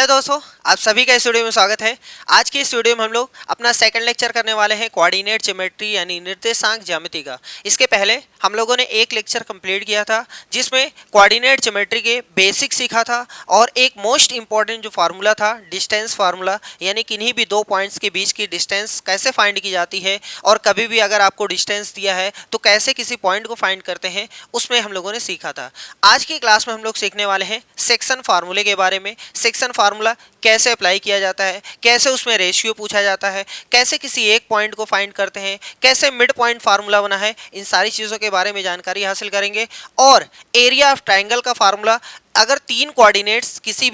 Hello दोस्तों, आप सभी का इस वीडियो में स्वागत है। आज की इस वीडियो में हम लोग अपना सेकंड लेक्चर करने वाले हैं कोऑर्डिनेट ज्योमेट्री यानी निर्देशांक ज्यामिति का। इसके पहले हम लोगों ने एक लेक्चर कंप्लीट किया था जिसमें कोऑर्डिनेट ज्योमेट्री के बेसिक सीखा था और एक मोस्ट इंपॉर्टेंट जो फार्मूला था डिस्टेंस फार्मूला, यानी किन्हीं भी दो पॉइंट्स के बीच की डिस्टेंस कैसे फाइंड की जाती है और कभी भी अगर आपको डिस्टेंस दिया है तो कैसे किसी पॉइंट को फाइंड करते हैं, उसमें हम लोगों ने सीखा था। आज की क्लास में हम लोग सीखने वाले हैं सेक्शन फार्मूले के बारे में। सेक्शन फार्मूला कैसे अप्लाई किया जाता है, कैसे उसमें रेशियो पूछा जाता है, कैसे किसी एक पॉइंट को फाइंड करते हैं, कैसे मिड पॉइंट फार्मूला बना है, इन सारी चीज़ों के बारे में जानकारी हासिल करेंगे। और एरिया ऑफ ट्राइंगल का फार्मूला, अगर तीन कोऑर्डिनेट्स किसी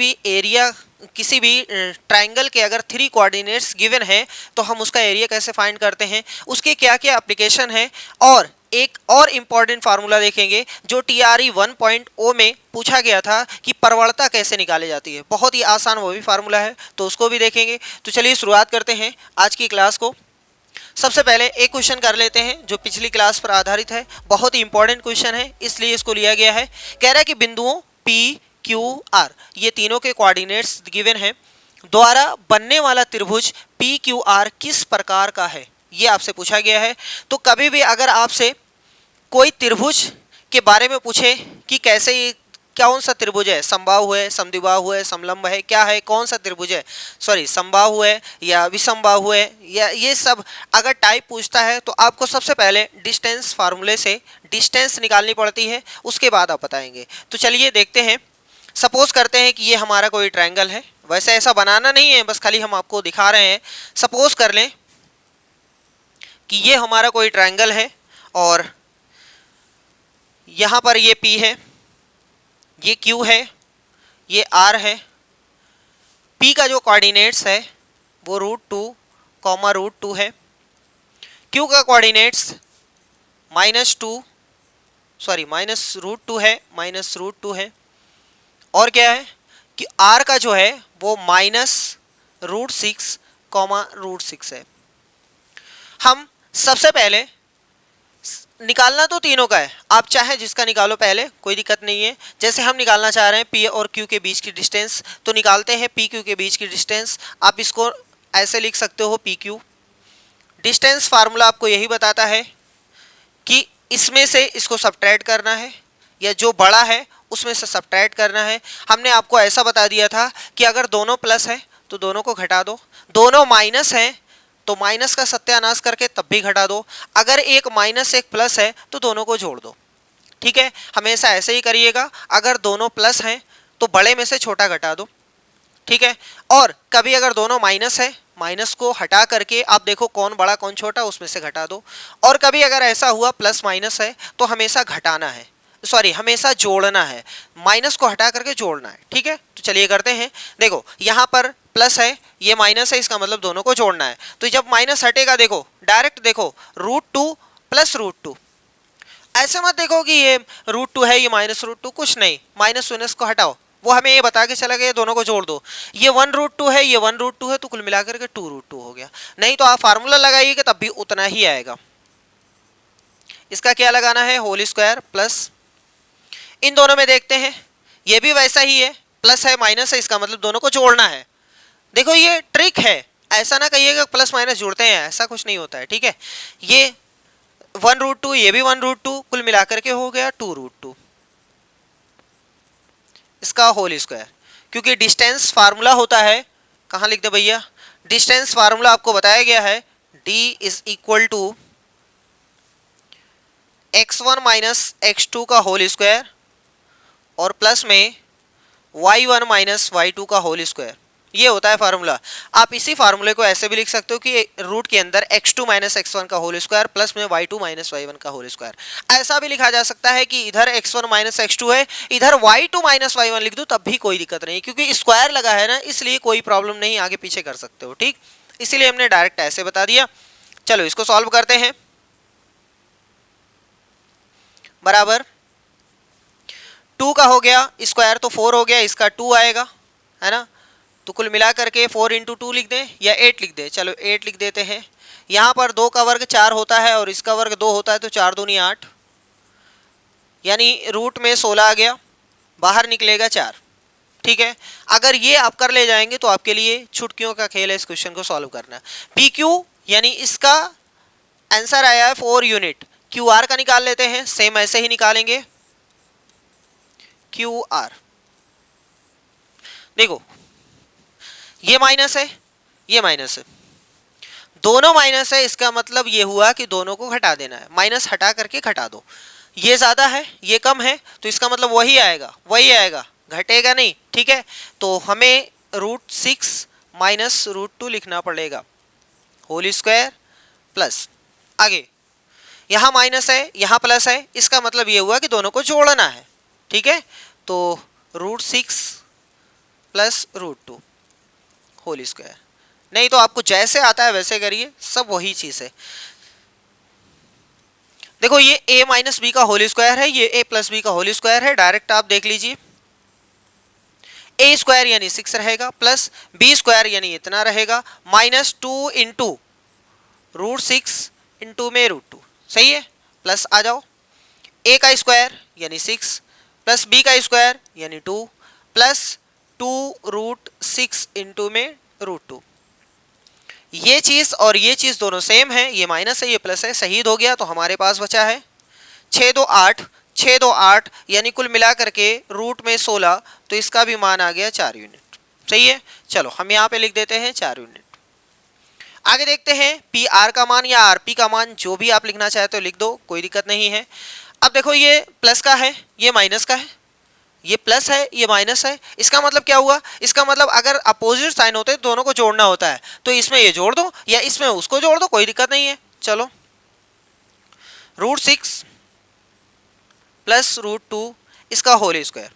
भी ट्राइंगल के अगर 3 कोऑर्डिनेट्स गिवन है तो हम उसका एरिया कैसे फाइंड करते हैं, उसके क्या क्या एप्लीकेशन है। और एक और इम्पॉर्टेंट फार्मूला देखेंगे जो TRE 1.0 में पूछा गया था कि प्रवणता कैसे निकाली जाती है। बहुत ही आसान वो भी फार्मूला है, तो उसको भी देखेंगे। तो चलिए शुरुआत करते हैं आज की क्लास को। सबसे पहले एक क्वेश्चन कर लेते हैं जो पिछली क्लास पर आधारित है। बहुत ही इंपॉर्टेंट क्वेश्चन है, इसलिए इसको लिया गया है। कह रहा है कि बिंदुओं PQR, ये तीनों के कोऑर्डिनेट्स गिवन हैं, द्वारा बनने वाला त्रिभुज PQR किस प्रकार का है, ये आपसे पूछा गया है। तो कभी भी अगर आपसे कोई त्रिभुज के बारे में पूछे कि कैसे ये कौन सा त्रिभुज है, समबाहु है, समद्विबाहु है, समलंब है, क्या है, कौन सा त्रिभुज है, सॉरी समबाहु है या विषमबाहु है, या ये सब अगर टाइप पूछता है तो आपको सबसे पहले डिस्टेंस फार्मूले से डिस्टेंस निकालनी पड़ती है, उसके बाद आप बताएंगे। तो चलिए देखते हैं। सपोज करते हैं कि ये हमारा कोई ट्रायंगल है। वैसे ऐसा बनाना नहीं है, बस खाली हम आपको दिखा रहे हैं। सपोज कर लें कि ये हमारा कोई ट्रायंगल है और यहाँ पर ये P है, ये Q है, ये R है। P का जो कोऑर्डिनेट्स है वो √2, √2 है। Q का कोऑर्डिनेट्स -√2 है, -√2 है। और क्या है कि R का जो है वो -√6, √6 है। हम सबसे पहले निकालना तो तीनों का है, आप चाहे जिसका निकालो पहले, कोई दिक्कत नहीं है। जैसे हम निकालना चाह रहे हैं P और Q के बीच की डिस्टेंस, तो निकालते हैं PQ के बीच की डिस्टेंस। आप इसको ऐसे लिख सकते हो PQ। डिस्टेंस फार्मूला आपको यही बताता है कि इसमें से इसको सब्ट्रैक्ट करना है या जो बड़ा है उसमें से सब्ट्रैक्ट करना है। हमने आपको ऐसा बता दिया था कि अगर दोनों प्लस है तो दोनों को घटा दो, दोनों माइनस है तो माइनस का सत्यानाश करके तब भी घटा दो, अगर एक माइनस एक प्लस है तो दोनों को जोड़ दो। ठीक है, हमेशा ऐसे ही करिएगा। अगर दोनों प्लस हैं तो बड़े में से छोटा घटा दो। ठीक है, और कभी अगर दोनों माइनस है, माइनस को हटा करके आप देखो कौन बड़ा कौन छोटा, उसमें से घटा दो। और कभी अगर ऐसा हुआ प्लस माइनस है तो हमेशा घटाना है, सॉरी हमेशा जोड़ना है, माइनस को हटा करके जोड़ना है। ठीक है, तो चलिए करते हैं। देखो यहाँ पर प्लस है, ये माइनस है, इसका मतलब दोनों को जोड़ना है। तो जब माइनस हटेगा देखो डायरेक्ट देखो √2 प्लस √2। ऐसे मत देखो कि ये √2 है ये -√2, कुछ नहीं, माइनस को हटाओ, वो हमें ये बता के चला गया दोनों को जोड़ दो। ये 1√2 है, ये 1√2 है, तो कुल मिलाकर के 2√2 हो गया। नहीं तो आप फार्मूला लगाइएगा तब भी उतना ही आएगा। इसका क्या लगाना है, होल स्क्वायर प्लस, इन दोनों में देखते हैं ये भी वैसा ही है, प्लस है माइनस है, इसका मतलब दोनों को जोड़ना है। देखो ये ट्रिक है, ऐसा ना कहिएगा प्लस माइनस जोड़ते हैं, ऐसा कुछ नहीं होता है। ठीक है, ये 1√2, ये भी 1√2, कुल मिलाकर के हो गया 2√2, इसका होल स्क्वायर। क्योंकि डिस्टेंस फार्मूला होता है, कहाँ लिख दे भैया, डिस्टेंस फार्मूला आपको बताया गया है D = x1 - x2 का होल स्क्वायर और प्लस में y1 - y2 का होल स्क्वायर, ये होता है फार्मूला। आप इसी फार्मूले को ऐसे भी लिख सकते हो कि रूट के अंदर x2 - x1 का होल स्क्वायर प्लस में y2 - y1 का होल स्क्वायर। ऐसा भी लिखा जा सकता है कि इधर x1 - x2 है, इधर y2 - y1 लिख दूं तब भी कोई दिक्कत नहीं, क्योंकि स्क्वायर लगा है ना, इसलिए कोई प्रॉब्लम नहीं, आगे पीछे कर सकते हो। ठीक, इसीलिए हमने डायरेक्ट ऐसे बता दिया। चलो इसको सॉल्व करते हैं। बराबर 2 का हो गया स्क्वायर तो 4 हो गया, इसका 2 आएगा, है ना। तो कुल मिला करके 4 × 2 लिख दें या 8 लिख दें, चलो 8 लिख देते हैं। यहाँ पर 2 का वर्ग 4 होता है और इसका वर्ग 2 होता है, तो 4 दूनी 8, यानी रूट में 16 आ गया, बाहर निकलेगा 4। ठीक है, अगर ये आप कर ले जाएंगे तो आपके लिए छुटकियों का खेल है इस क्वेश्चन को सॉल्व करना। पी क्यू यानी इसका आंसर आया है 4 यूनिट। क्यू आर का निकाल लेते हैं, सेम ऐसे ही निकालेंगे। क्यू आर देखो, ये माइनस है, ये माइनस है, दोनों माइनस है, इसका मतलब ये हुआ कि दोनों को घटा देना है। माइनस हटा करके घटा दो, ये ज्यादा है ये कम है, तो इसका मतलब वही आएगा, वही आएगा, घटेगा नहीं। ठीक है, तो हमें √6 माइनस √2 लिखना पड़ेगा, होल स्क्वायर प्लस, आगे यहाँ माइनस है यहाँ प्लस है, इसका मतलब ये हुआ कि दोनों को जोड़ना है। ठीक है, तो √6 प्लस √2 होल स्क्वायर, नहीं तो आपको जैसे आता है वैसे करिए, सब वही चीज है। देखो ये a माइनस बी का होल स्क्वायर है, ये a प्लस बी का होल स्क्वायर है, डायरेक्ट आप देख लीजिए। a स्क्वायर यानी 6 रहेगा, प्लस b स्क्वायर यानी इतना रहेगा, माइनस 2 इंटू √6 इंटू में √2, सही है। प्लस आ जाओ, a का स्क्वायर यानी 6 प्लस b का स्क्वायर यानी 2 प्लस 2√6 इंटू में √2। ये चीज और ये चीज दोनों सेम है, ये माइनस है ये प्लस है, शहीद हो गया, तो हमारे पास बचा है 6 2 8, 6 2 8 यानी कुल मिला करके रूट में 16, तो इसका भी मान आ गया 4 यूनिट। सही है, चलो हम यहाँ पे लिख देते हैं 4 यूनिट। आगे देखते हैं पी आर का मान या आर पी का मान, जो भी आप लिखना चाहते हो लिख दो, कोई दिक्कत नहीं है। अब देखो ये प्लस का है, ये माइनस का है, ये प्लस है ये माइनस है, इसका मतलब क्या हुआ, इसका मतलब अगर अपोजिट साइन होते हैं दोनों को जोड़ना होता है, तो इसमें ये जोड़ दो या इसमें उसको जोड़ दो, कोई दिक्कत नहीं है। चलो √6 प्लस √2 इसका होल स्क्वायर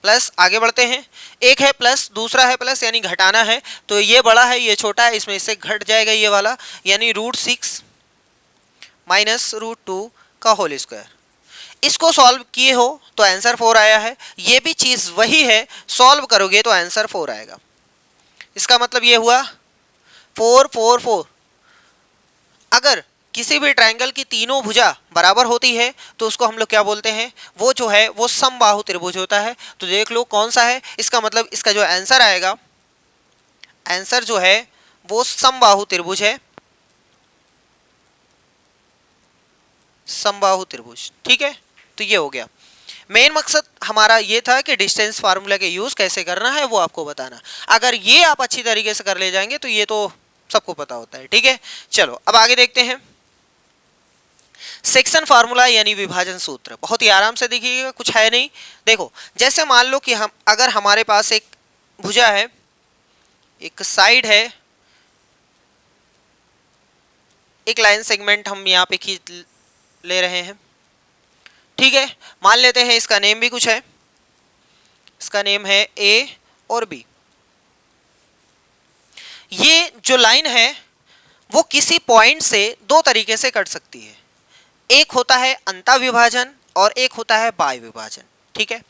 प्लस, आगे बढ़ते हैं, एक है प्लस दूसरा है प्लस, यानी घटाना है, तो ये बड़ा है ये छोटा है, इसमें इससे घट जाएगा ये वाला, यानी √6 माइनस √2 का होल स्क्वायर। इसको सॉल्व किए हो तो आंसर 4 आया है, ये भी चीज वही है, सॉल्व करोगे तो आंसर 4 आएगा। इसका मतलब ये हुआ 4 4 4। अगर किसी भी ट्रायंगल की तीनों भुजा बराबर होती है तो उसको हम लोग क्या बोलते हैं, वो जो है वो समबाहु त्रिभुज होता है। तो देख लो कौन सा है, इसका मतलब इसका जो आंसर आएगा, आंसर जो है वो समबाहु त्रिभुज है, समबाहु त्रिभुज। ठीक है, तो ये हो गया। मेन मकसद हमारा ये था कि डिस्टेंस फार्मूला के यूज कैसे करना है वो आपको बताना। अगर ये आप अच्छी तरीके से कर ले जाएंगे तो ये तो सबको पता होता है। ठीक है, चलो अब आगे देखते हैं सेक्शन फार्मूला यानी विभाजन सूत्र। बहुत ही आराम से देखिएगा, कुछ है नहीं। देखो जैसे मान लो कि हम अगर हमारे पास एक भुजा है, एक साइड है, एक लाइन सेगमेंट हम यहाँ पे खींच ले रहे हैं। ठीक है, मान लेते हैं इसका नेम भी कुछ है, इसका नेम है ए और बी। ये जो लाइन है वो किसी पॉइंट से दो तरीके से कट सकती है, एक होता है अंतःविभाजन और एक होता है बाह्य विभाजन। ठीक है,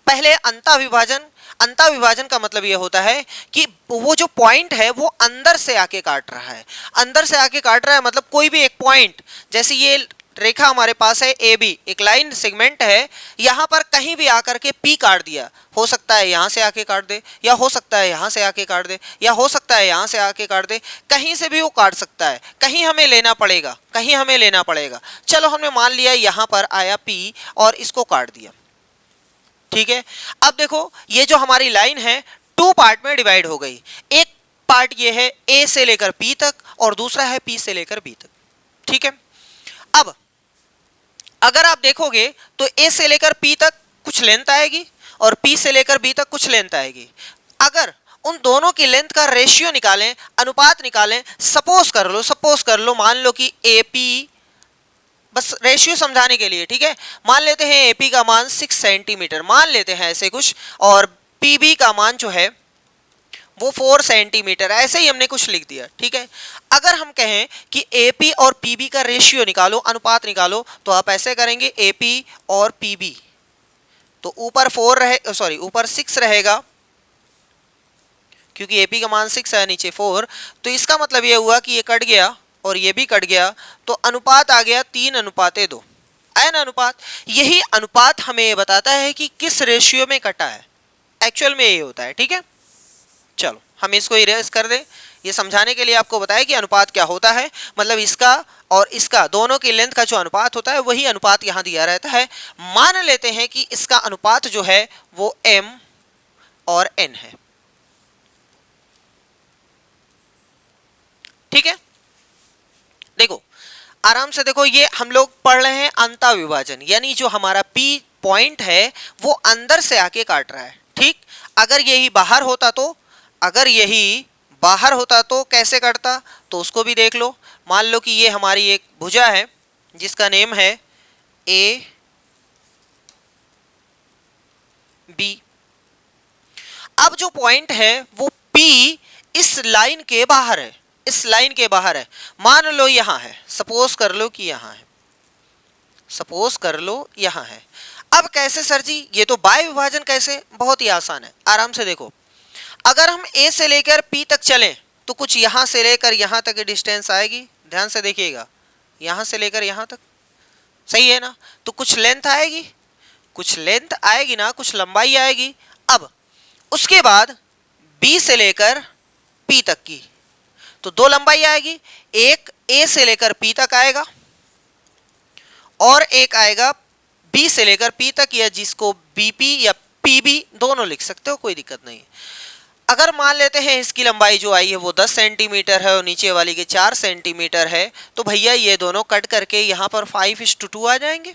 पहले अंतःविभाजन। अंतःविभाजन का मतलब यह होता है कि वो जो पॉइंट है वो अंदर से आके काट रहा है, अंदर से आके काट रहा है, मतलब कोई भी एक पॉइंट, जैसे ये रेखा हमारे पास है ए बी, एक लाइन सेगमेंट है, यहाँ पर कहीं भी आकर के पी काट दिया, हो सकता है यहाँ से आके काट दे, या हो सकता है यहाँ से आके काट दे, या हो सकता है यहाँ से आके काट दे, कहीं से भी वो काट सकता है, कहीं हमें लेना पड़ेगा, कहीं हमें लेना पड़ेगा। चलो हमने मान लिया यहाँ पर आया पी और इसको काट दिया। ठीक है, अब देखो ये जो हमारी लाइन है 2 पार्ट में डिवाइड हो गई, एक पार्ट ये है ए से लेकर पी तक और दूसरा है पी से लेकर बी तक। ठीक है, अब अगर आप देखोगे तो ए से लेकर पी तक कुछ लेंथ आएगी और पी से लेकर बी तक कुछ लेंथ आएगी। अगर उन दोनों की लेंथ का रेशियो निकालें, अनुपात निकालें, सपोज कर लो मान लो कि ए पी, बस रेशियो समझाने के लिए, ठीक है, मान लेते हैं एपी का मान 6 सेंटीमीटर मान लेते हैं ऐसे कुछ, और पीबी का मान जो है वो 4 सेंटीमीटर, ऐसे ही हमने कुछ लिख दिया। ठीक है, अगर हम कहें कि एपी और पीबी का रेशियो निकालो, अनुपात निकालो, तो आप ऐसे करेंगे एपी और पीबी, तो ऊपर 4 रहे, सॉरी ऊपर 6 रहेगा क्योंकि एपी का मान 6 है, नीचे 4, तो इसका मतलब ये हुआ कि ये कट गया और ये भी कट गया, तो अनुपात आ गया 3:2। आया ना अनुपात, यही अनुपात हमें बताता है कि किस रेशियो में कटा है। एक्चुअल में ये होता है, ठीक है। चलो हम इसको इरेज कर दें। ये समझाने के लिए आपको बताया कि अनुपात क्या होता है, मतलब इसका और इसका दोनों की लेंथ का जो अनुपात होता है वही अनुपात यहां दिया रहता है। मान लेते हैं कि इसका अनुपात जो है वो m और n है, ठीक है। देखो आराम से देखो, ये हम लोग पढ़ रहे हैं अंता विभाजन, यानी जो हमारा P पॉइंट है वो अंदर से आके काट रहा है, ठीक। अगर यही बाहर होता तो, अगर यही बाहर होता तो कैसे कटता, तो उसको भी देख लो। मान लो कि ये हमारी एक भुजा है जिसका नेम है ए बी। अब जो पॉइंट है वो P इस लाइन के बाहर है, इस लाइन के बाहर है। मान लो यहां है, सपोज कर लो कि यहां है, सपोज कर लो यहां है। अब कैसे सर जी, ये तो बाय विभाजन कैसे, बहुत ही आसान है, आराम से देखो। अगर हम A से लेकर P तक चलें तो कुछ यहां से लेकर यहां तक की डिस्टेंस आएगी, ध्यान से देखिएगा, यहां से लेकर यहां तक, सही है ना। तो कुछ लेंथ आएगी, कुछ लेंथ आएगी ना, कुछ लंबाई आएगी। अब उसके बाद B से लेकर P तक की तो दो लंबाई आएगी, एक A से लेकर P तक आएगा और एक आएगा B से लेकर P तक, या जिसको BP या PB दोनों लिख सकते हो, कोई दिक्कत नहीं। अगर मान लेते हैं इसकी लंबाई जो आई है वो 10 सेंटीमीटर है और नीचे वाली के 4 सेंटीमीटर है, तो भैया ये दोनों कट करके यहाँ पर 5:2 आ जाएंगे,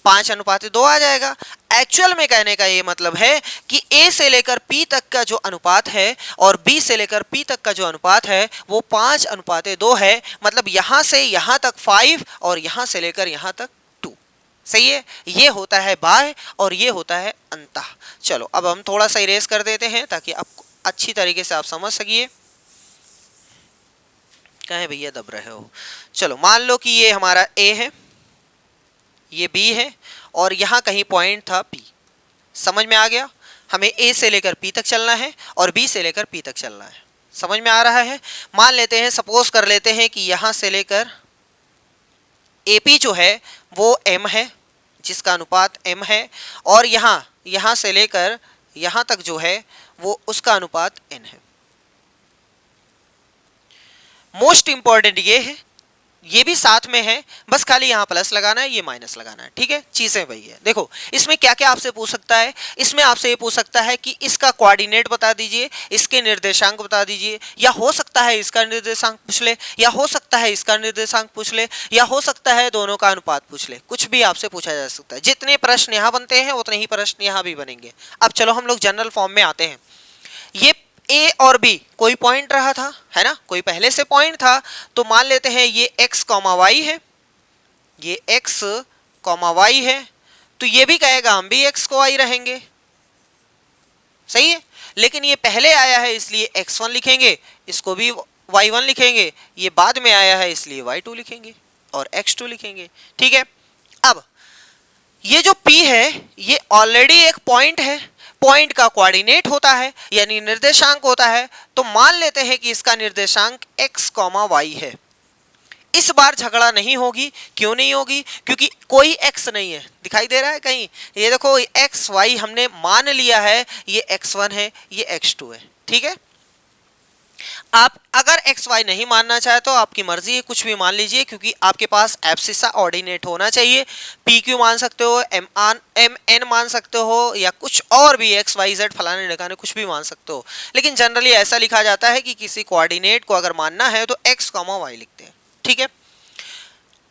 5:2 आ जाएगा। एक्चुअल में कहने का ये मतलब है कि A से लेकर P तक का जो अनुपात है और B से लेकर P तक का जो अनुपात है वो 5:2 है, मतलब यहां से यहां तक 5 और यहां से लेकर यहां तक 2, सही है। ये होता है बाह्य और ये होता है अंतः। चलो अब हम थोड़ा सा इरेज कर देते हैं ताकि आपको अच्छी तरीके से आप समझ सकिए। कहें भैया दब रहे हो। चलो मान लो कि ये हमारा A है, ये B है और यहां कहीं पॉइंट था P, समझ में आ गया। हमें A से लेकर P तक चलना है और B से लेकर P तक चलना है, समझ में आ रहा है। मान लेते हैं, सपोज कर लेते हैं कि यहां से लेकर AP जो है वो M है, जिसका अनुपात M है, और यहां से लेकर यहां तक जो है वो उसका अनुपात N है। मोस्ट इंपॉर्टेंट ये है, ये भी साथ में है, बस खाली यहाँ प्लस लगाना है, ये माइनस लगाना है, ठीक है। चीजें वही है। देखो इसमें क्या क्या आपसे पूछ सकता है, इसमें आपसे ये पूछ सकता है कि इसका कोऑर्डिनेट बता दीजिए, इसके निर्देशांक बता दीजिए, या हो सकता है इसका निर्देशांक पूछ ले, या हो सकता है इसका निर्देशांक पूछ ले, या हो सकता है दोनों का अनुपात पूछ ले, कुछ भी आपसे पूछा जा सकता है। जितने प्रश्न यहाँ बनते हैं उतने ही प्रश्न यहाँ भी बनेंगे। अब चलो हम लोग जनरल फॉर्म में आते हैं। ये A और B कोई पॉइंट रहा था, है ना, कोई पहले से पॉइंट था, तो मान लेते हैं ये x, y है, ये x, y है, तो ये भी कहेगा हम भी x को y रहेंगे, सही है। लेकिन ये पहले आया है इसलिए x1 लिखेंगे, इसको भी y1 लिखेंगे, ये बाद में आया है इसलिए y2 लिखेंगे और x2 लिखेंगे, ठीक है। अब ये जो P है ये ऑलरेडी एक पॉइंट है, पॉइंट का कोऑर्डिनेट होता है यानी निर्देशांक होता है, तो मान लेते हैं कि इसका निर्देशांक x, y है। इस बार झगड़ा नहीं होगी, क्यों नहीं होगी, क्योंकि कोई x नहीं है, दिखाई दे रहा है कहीं, ये देखो x, y हमने मान लिया है, ये x1 है, ये x2 है, ठीक है। आप अगर एक्स वाई नहीं मानना चाहे तो आपकी मर्जी है, कुछ भी मान लीजिए, क्योंकि आपके पास एब्सिसा ऑर्डिनेट होना चाहिए। पी क्यू मान सकते हो, एम एन मान सकते हो, या कुछ और भी एक्स वाई जेड फलाने ढकाने कुछ भी मान सकते हो, लेकिन जनरली ऐसा लिखा जाता है कि किसी कोऑर्डिनेट को अगर मानना है तो एक्स कॉमा वाई लिखते हैं, ठीक है।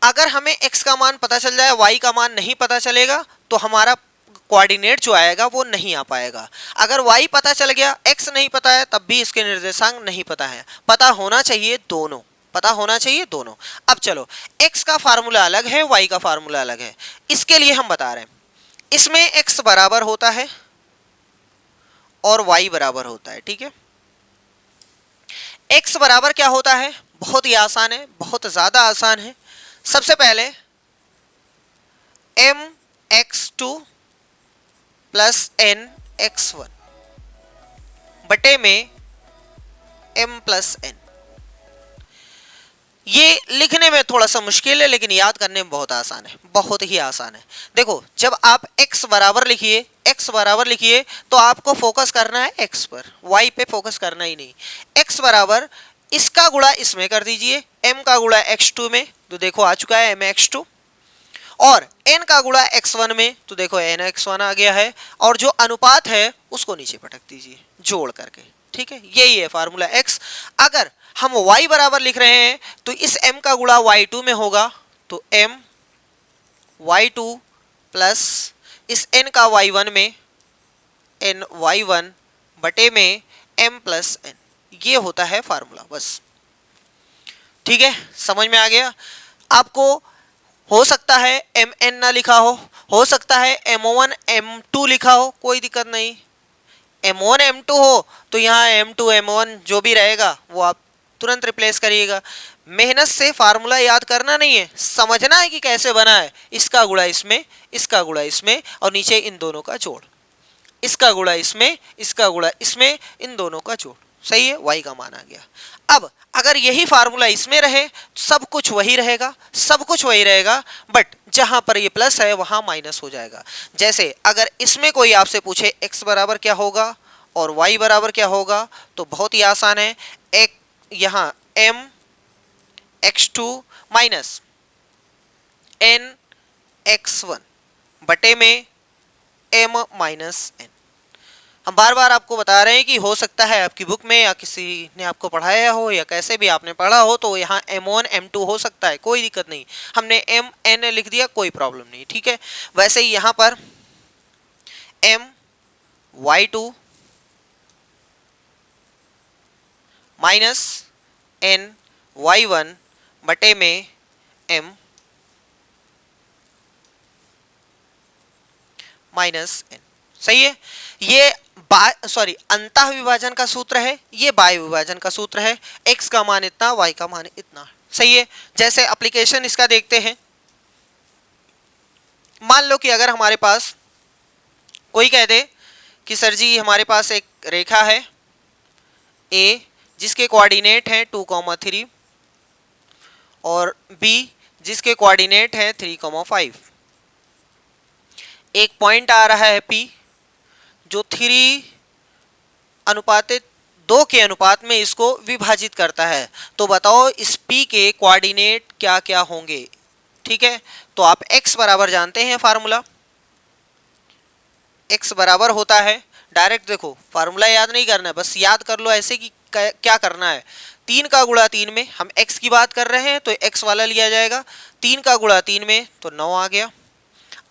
अगर हमें एक्स का मान पता चल जाए, वाई का मान नहीं पता चलेगा, तो हमारा कोऑर्डिनेट जो आएगा वो नहीं आ पाएगा। अगर y पता चल गया, x नहीं पता है, तब भी इसके निर्देशांक नहीं पता है। पता होना चाहिए दोनों, पता होना चाहिए दोनों। अब चलो, x का फार्मूला अलग है, y का फार्मूला अलग है, इसके लिए हम बता रहे हैं। इसमें x बराबर होता है और y बराबर होता है, ठीक है। x बराबर क्या होता है, बहुत ही आसान है, बहुत ज्यादा आसान है। सबसे पहले mx2 प्लस n x1 बटे में m प्लस n। ये लिखने में थोड़ा सा मुश्किल है लेकिन याद करने में बहुत आसान है, बहुत ही आसान है। देखो जब आप x बराबर लिखिए, x बराबर लिखिए तो आपको फोकस करना है x पर, y पे फोकस करना ही नहीं। x बराबर इसका गुणा इसमें कर दीजिए, m का गुणा x2 में, तो देखो आ चुका है mx2, और n का गुणा x1 में, तो देखो nx1 आ गया है, और जो अनुपात है उसको नीचे पटक दीजिए जोड़ करके। ठीक है, यही है फार्मूला x। अगर हम y बराबर लिख रहे हैं तो इस m का गुणा y2 में होगा, तो m y2 प्लस इस n का y1 में n y1 बटे में m प्लस n, ये होता है फार्मूला बस। ठीक है, समझ में आ गया। आपको हो सकता है mn ना लिखा हो सकता है m1 m2 लिखा हो, कोई दिक्कत नहीं। m1 m2 हो तो यहाँ m2 m1 जो भी रहेगा वो आप तुरंत रिप्लेस करिएगा। मेहनत से फार्मूला याद करना नहीं है, समझना है कि कैसे बना है। इसका गुणा इसमें, इसका गुणा इसमें, और नीचे इन दोनों का जोड़, इसका गुणा इसमें, इसका गुणा इसमें, इन दोनों का जोड़। सही है, y का मान आ गया। अब अगर यही फार्मूला इसमें रहे तो सब कुछ वही रहेगा, सब कुछ वही रहेगा, बट जहां पर ये प्लस है वहां माइनस हो जाएगा। जैसे अगर इसमें कोई आपसे पूछे x बराबर क्या होगा और y बराबर क्या होगा, तो बहुत ही आसान है। एक यहाँ m x2 minus n x1 बटे में m माइनस n। हम बार बार आपको बता रहे हैं कि हो सकता है आपकी बुक में या किसी ने आपको पढ़ाया हो या कैसे भी आपने पढ़ा हो, तो यहाँ m1 m2 हो सकता है, कोई दिक्कत नहीं। हमने mn लिख दिया, कोई प्रॉब्लम नहीं। ठीक है, वैसे ही यहाँ पर m y2 minus n y1 बटे में m माइनस n। सही है, ये अंतः विभाजन का सूत्र है, ये बाह्य विभाजन का सूत्र है। x का मान इतना, y का मान इतना। सही है, जैसे एप्लीकेशन इसका देखते हैं। मान लो कि अगर हमारे पास कोई कह दे कि सर जी हमारे पास एक रेखा है a जिसके कोऑर्डिनेट हैं 2,3 और b जिसके कोऑर्डिनेट है 3,5। एक पॉइंट आ रहा है p जो 3 अनुपात 2 के अनुपात में इसको विभाजित करता है। तो बताओ इस p के कोऑर्डिनेट क्या क्या होंगे। ठीक है, तो आप x बराबर जानते हैं फार्मूला, x बराबर होता है, डायरेक्ट देखो फार्मूला याद नहीं करना है, बस याद कर लो ऐसे कि क्या करना है। 3 का गुणा 3 में, हम x की बात कर रहे हैं तो x वाला लिया जाएगा। 3 का गुणा 3 में तो 9 आ गया।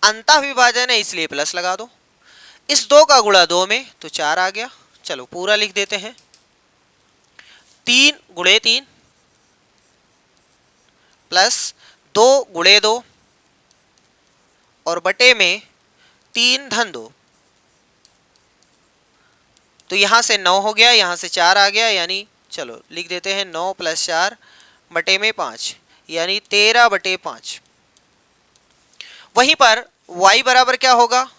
अंतः विभाजन है इसलिए प्लस लगा दो। इस 2 का गुणा 2 में तो 4 आ गया। चलो पूरा लिख देते हैं, 3 गुणे 3 प्लस 2 गुणे 2 और बटे में 3 धन 2, तो यहां से 9 हो गया, यहां से 4 आ गया, यानी चलो लिख देते हैं 9 प्लस 4 बटे में 5, यानी 13 बटे 5। वहीं पर y बराबर क्या होगा,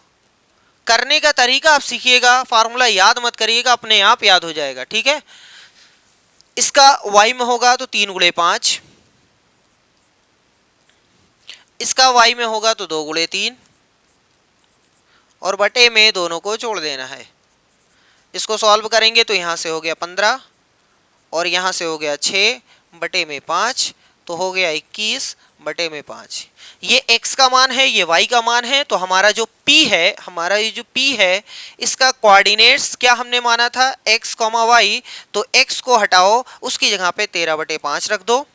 करने का तरीका आप सीखिएगा, फार्मूला याद मत करिएगा, अपने आप याद हो जाएगा। ठीक है, इसका y में होगा तो 3 गुणे 5, इसका y में होगा तो 2 गुणे 3 और बटे में दोनों को जोड़ देना है। इसको सॉल्व करेंगे तो यहाँ से हो गया 15 और यहाँ से हो गया 6 बटे में 5, तो हो गया 21 बटे में 5। ये x का मान है, ये y का मान है। तो हमारा जो p है, हमारा ये जो p है, इसका कोऑर्डिनेट्स क्या हमने माना था, x, y। तो x को हटाओ, उसकी जगह पे 13 बटे 5 रख दो,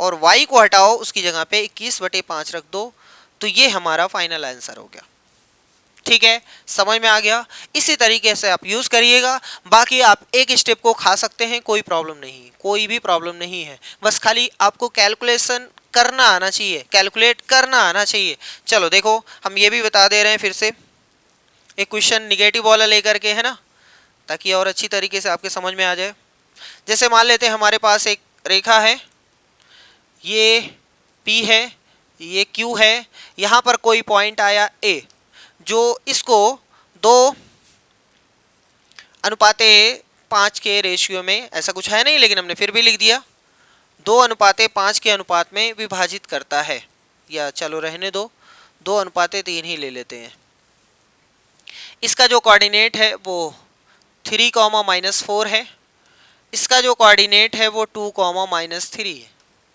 और y को हटाओ, उसकी जगह पे 21 बटे 5 रख दो। तो ये हमारा फाइनल आंसर हो गया। ठीक है, समझ में आ गया। इसी तरीके से आप यूज करिएगा। बाकी आप एक स्टेप को खा सकते हैं, कोई प्रॉब्लम नहीं, कोई भी प्रॉब्लम नहीं है। बस खाली आपको कैलकुलेशन करना आना चाहिए, कैलकुलेट करना आना चाहिए। चलो देखो, हम ये भी बता दे रहे हैं फिर से, एक क्वेश्चन निगेटिव वाला लेकर के, है ना, ताकि और अच्छी तरीके से आपके समझ में आ जाए। जैसे मान लेते हैं हमारे पास एक रेखा है, ये P है, ये Q है, यहाँ पर कोई पॉइंट आया A, जो इसको 2:5 के रेशियो में, ऐसा कुछ है नहीं लेकिन हमने फिर भी लिख दिया, 2:5 के अनुपात में विभाजित करता है, या चलो रहने दो, 2:3 ही ले लेते हैं। इसका जो कोऑर्डिनेट है वो 3, -4 है। इसका जो कोऑर्डिनेट है वो 2, -3 है।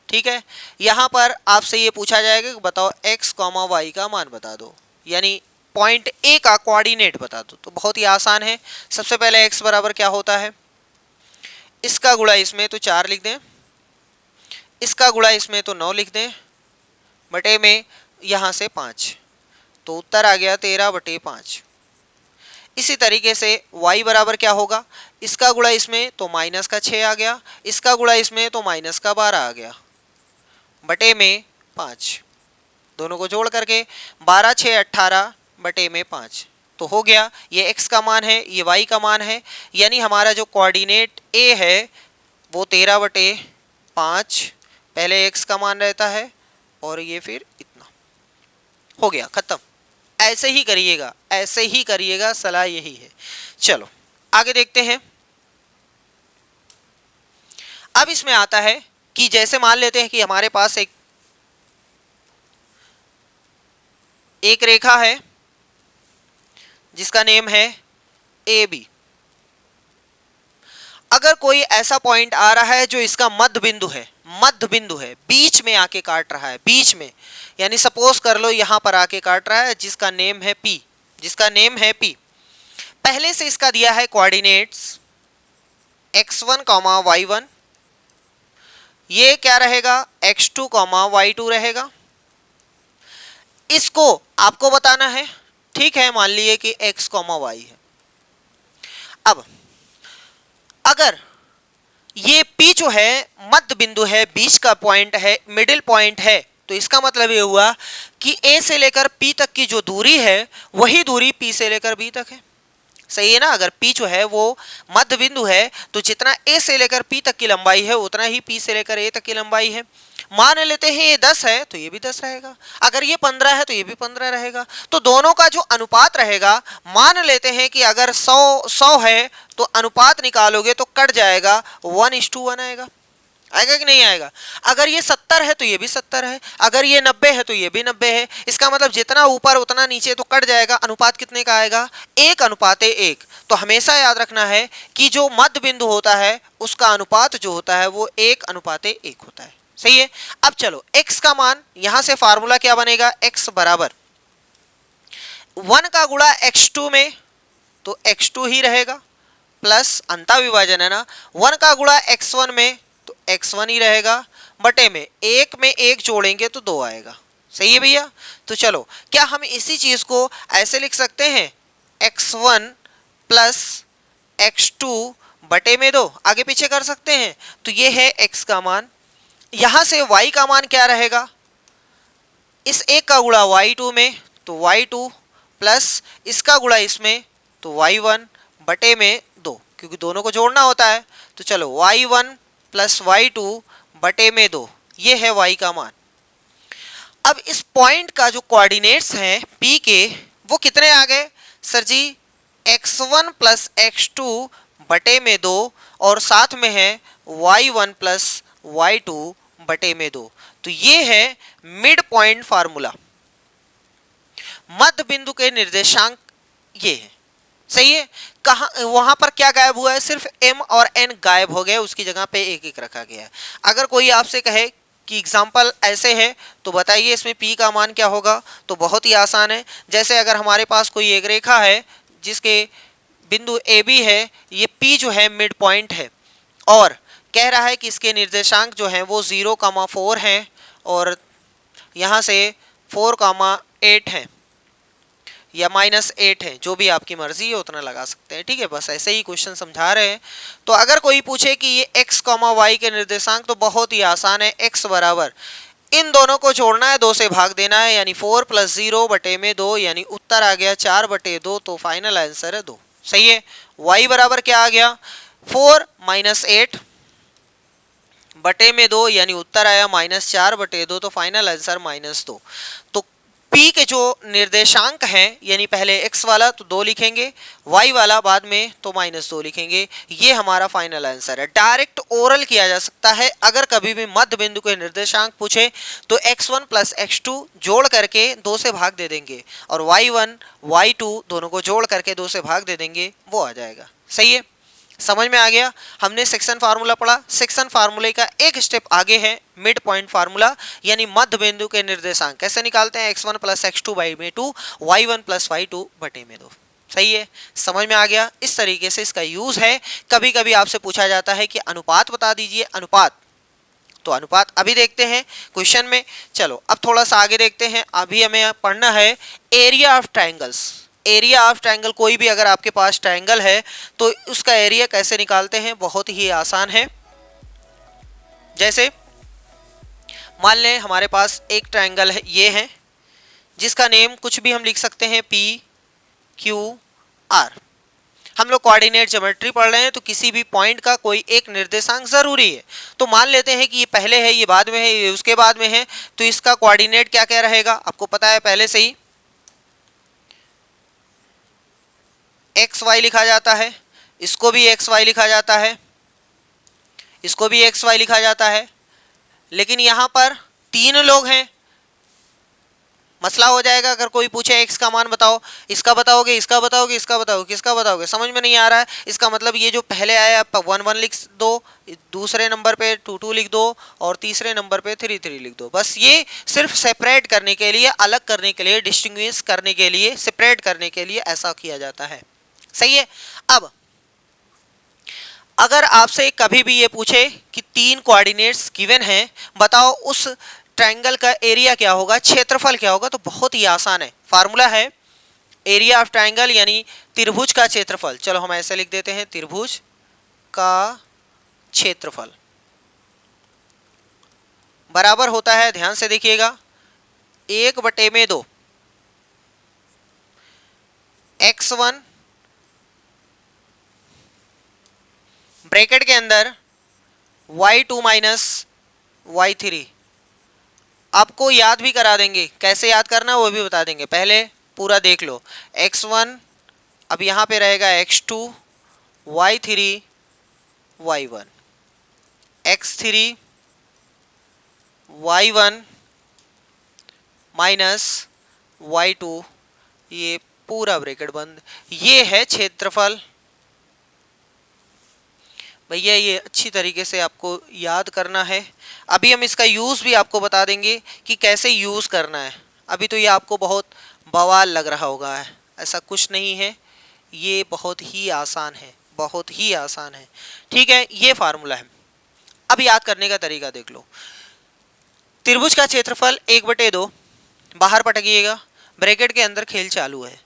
ठीक है, यहाँ पर आपसे ये पूछा जाएगा कि बताओ x, y का मान बता दो, यानी पॉइंट ए का कोऑर्डिनेट बता दो। तो बहुत ही आसान है। सबसे पहले x बराबर क्या होता है, इसका गुणा इसमें तो 4 लिख दें, इसका गुणा इसमें तो 9 लिख दें, बटे में यहाँ से 5, तो उत्तर आ गया 13/5। इसी तरीके से y बराबर क्या होगा, इसका गुणा इसमें तो -6 आ गया, इसका गुणा इसमें तो -12 आ गया, बटे में 5, दोनों को जोड़ करके 12, 6, 18 बटे में 5, तो हो गया। ये x का मान है, ये y का मान है, यानी हमारा जो कोऑर्डिनेट a है वो 13/5 पहले x का मान रहता है और ये फिर इतना हो गया, खत्म। ऐसे ही करिएगा, ऐसे ही करिएगा, सलाह यही है। चलो आगे देखते हैं। अब इसमें आता है कि जैसे मान लेते हैं कि हमारे पास एक रेखा है जिसका नेम है AB। अगर कोई ऐसा पॉइंट आ रहा है जो इसका मध्य बिंदु है, बीच में आके काट रहा है, बीच में, यानी सपोज कर लो यहां पर आके काट रहा है, जिसका नेम है P, पहले से इसका दिया है कोऑर्डिनेट्स x1, y1, ये क्या रहेगा, x2, y2 रहेगा। इसको आपको बताना है, ठीक है, मान लिए कि x, y है। अब अगर ये P जो है मध्य बिंदु है, बीच का पॉइंट है, मिडिल पॉइंट है, तो इसका मतलब ये हुआ कि A से लेकर P तक की जो दूरी है वही दूरी P से लेकर B तक है। सही है ना। अगर P जो है वो मध्य बिंदु है तो जितना A से लेकर P तक की लंबाई है उतना ही P से लेकर A तक की लंबाई है। मान लेते हैं ये 10 है तो ये भी 10 रहेगा, अगर ये 15 है तो ये भी 15 रहेगा। तो दोनों का जो अनुपात रहेगा, मान लेते हैं कि अगर 100 है तो अनुपात निकालोगे तो कट जाएगा, 1:1 आएगा। आएगा कि नहीं आएगा। अगर ये 70 है तो ये भी 70 है, अगर ये 90 है तो ये भी 90 है। इसका मतलब जितना ऊपर उतना नीचे तो कट जाएगा। अनुपात कितने का आएगा, 1:1। तो हमेशा याद रखना है कि जो मध्य बिंदु होता है उसका अनुपात जो होता है वो 1:1 होता है। सही है। अब चलो x का मान, यहां से फार्मूला क्या बनेगा, x बराबर 1 का गुणा x2 में तो x2 ही रहेगा, प्लस अंता विभाजन है ना, 1 का गुणा x1 में तो x1 ही रहेगा, बटे में 1 में 1 जोड़ेंगे तो 2 आएगा। सही है भैया। तो चलो क्या हम इसी चीज को ऐसे लिख सकते हैं, x1 प्लस x2 बटे में 2, आगे पीछे कर सकते हैं। तो ये है x का मान। यहां से y का मान क्या रहेगा, इस एक का गुणा y2 में तो y2 प्लस इसका गुणा इसमें तो y1 बटे में 2, क्योंकि दोनों को जोड़ना होता है। तो चलो y1 प्लस y2 बटे में 2, ये है y का मान। अब इस पॉइंट का जो कोऑर्डिनेट्स हैं P के, वो कितने आ गए सर जी, x1 प्लस x2 बटे में 2 और साथ में है y1 प्लस y2 बटे में 2। तो ये है मिड पॉइंट फार्मूला, मध्य बिंदु के निर्देशांक ये है। सही है। कहा वहां पर क्या गायब हुआ है, सिर्फ m और n गायब हो गए, उसकी जगह पे एक एक रखा गया है। अगर कोई आपसे कहे कि एग्जाम्पल ऐसे है तो बताइए इसमें p का मान क्या होगा, तो बहुत ही आसान है। जैसे अगर हमारे पास कोई एक रेखा है जिसके बिंदु AB है, ये p जो है मिड पॉइंट है और कह रहा है कि इसके निर्देशांक जो हैं वो 0,4 हैं और यहाँ से 4,8 है या -8 है, जो भी आपकी मर्जी है उतना लगा सकते हैं। ठीक है, बस ऐसे ही क्वेश्चन समझा रहे हैं। तो अगर कोई पूछे कि ये x, y के निर्देशांक, तो बहुत ही आसान है। x बराबर इन दोनों को जोड़ना है, 2 से भाग देना है, यानी 4 + 0 बटे में 2, यानी उत्तर आ गया 4/2। तो फाइनल आंसर है 2। सही है। y बराबर क्या आ गया, 4 - 8 बटे में 2, यानी उत्तर आया -4/2। तो फाइनल आंसर -2। तो P के जो निर्देशांक हैं, यानी पहले x वाला तो 2 लिखेंगे, y वाला बाद में तो -2 लिखेंगे। ये हमारा फाइनल आंसर है। डायरेक्ट ओरल किया जा सकता है। अगर कभी भी मध्य बिंदु के निर्देशांक पूछे तो x1 प्लस x2 जोड़ करके 2 से भाग दे देंगे और y1 y2 दोनों को जोड़ करके 2 से भाग दे देंगे, वो आ जाएगा। सही है, समझ में आ गया। हमने सेक्शन फार्मूला पढ़ा। सेक्शन फार्मूले का एक स्टेप आगे है मिड पॉइंट फार्मूला, यानी मध्य बिंदु के निर्देशांक कैसे निकालते हैं। x1 प्लस x2 बाई में 2, y1 प्लस y2 बटे में 2। सही है, समझ में आ गया। इस तरीके से इसका यूज है। कभी कभी आपसे पूछा जाता है कि अनुपात बता दीजिए, अनुपात, तो अनुपात अभी देखते हैं क्वेश्चन में। चलो अब थोड़ा सा आगे देखते हैं। अभी हमें पढ़ना है area of triangles. Area of triangle, कोई भी अगर आपके पास ट्रायंगल है तो उसका एरिया कैसे निकालते हैं, बहुत ही आसान है। जैसे मान लें हमारे पास एक ट्रायंगल है, ये है, जिसका नेम कुछ भी हम लिख सकते हैं, P Q R। हम लोग कोऑर्डिनेट ज्योमेट्री पढ़ रहे हैं तो किसी भी पॉइंट का कोई एक निर्देशांक जरूरी है। तो मान लेते हैं कि ये पहले है, ये बाद में है, ये उसके बाद में है, तो इसका कोऑर्डिनेट क्या क्या रहेगा, आपको पता है पहले से ही। एक्स वाई लिखा जाता है, इसको भी एक्स वाई लिखा जाता है, इसको भी एक्स वाई लिखा जाता है। लेकिन यहाँ पर 3 लोग हैं, मसला हो जाएगा। अगर कोई पूछे एक्स का मान बताओ, इसका बताओगे, इसका बताओगे, इसका बताओगे, किसका बताओगे, समझ में नहीं आ रहा है। इसका मतलब ये जो पहले आया 1 1 लिख दो, दूसरे नंबर पे 2 2 लिख दो और तीसरे नंबर पे 3 3 लिख दो। बस ये सिर्फ सेपरेट करने के लिए, अलग करने के लिए, डिस्टिंग्विश करने के लिए, सेपरेट करने के लिए ऐसा किया जाता है। सही है। अब अगर आपसे कभी भी ये पूछे कि 3 कोऑर्डिनेट्स गिवन हैं, बताओ उस ट्रायंगल का एरिया क्या होगा, क्षेत्रफल क्या होगा, तो बहुत ही आसान है। फार्मूला है एरिया ऑफ ट्रायंगल यानी त्रिभुज का क्षेत्रफल। चलो हम ऐसे लिख देते हैं, त्रिभुज का क्षेत्रफल बराबर होता है, ध्यान से देखिएगा, 1/2 x1 ब्रैकेट के अंदर y2 माइनस y3। आपको याद भी करा देंगे, कैसे याद करना वो भी बता देंगे। पहले पूरा देख लो, x1 अब यहाँ पे रहेगा x2, y3 y1, x3 y1 minus y2, ये पूरा ब्रैकेट बंद। ये है क्षेत्रफल। भैया ये अच्छी तरीके से आपको याद करना है। अभी हम इसका यूज़ भी आपको बता देंगे कि कैसे यूज़ करना है। अभी तो ये आपको बहुत बवाल लग रहा होगा, ऐसा कुछ नहीं है, ये बहुत ही आसान है, बहुत ही आसान है। ठीक है, ये फार्मूला है। अब याद करने का तरीका देख लो। त्रिभुज का क्षेत्रफल 1/2, बाहर पटकिएगा, ब्रैकेट के अंदर खेल चालू है।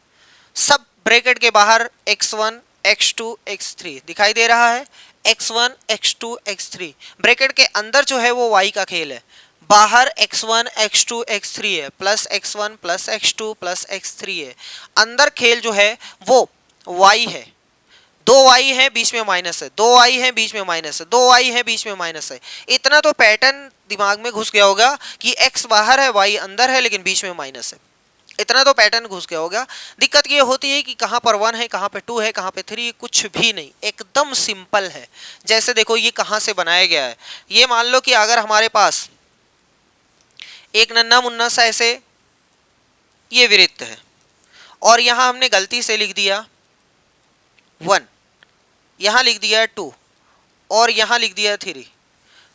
सब ब्रैकेट के बाहर x1 x2 x3 दिखाई दे रहा है। x1 x2 x3 ब्रैकेट के अंदर जो है वो y का खेल है, बाहर x1 x2 x3 है, plus x1 plus x2 plus x3 है। अंदर खेल जो है वो y है, 2y है, बीच में माइनस है, 2y है, बीच में माइनस है, 2y है, बीच में माइनस है। इतना तो पैटर्न दिमाग में घुस गया होगा कि x बाहर है, y अंदर है, लेकिन बीच में माइनस है। इतना तो पैटर्न घुस गया होगा। दिक्कत ये होती है कि कहाँ पर 1 है, कहाँ पे 2 है, कहाँ पे 3, कुछ भी नहीं, एकदम सिंपल है। जैसे देखो ये कहाँ से बनाया गया है। ये मान लो कि अगर हमारे पास एक नन्ना मुन्ना सा ऐसे ये वृत्त है और यहाँ हमने गलती से लिख दिया 1, यहाँ लिख दिया 2 और यहाँ लिख दिया 3,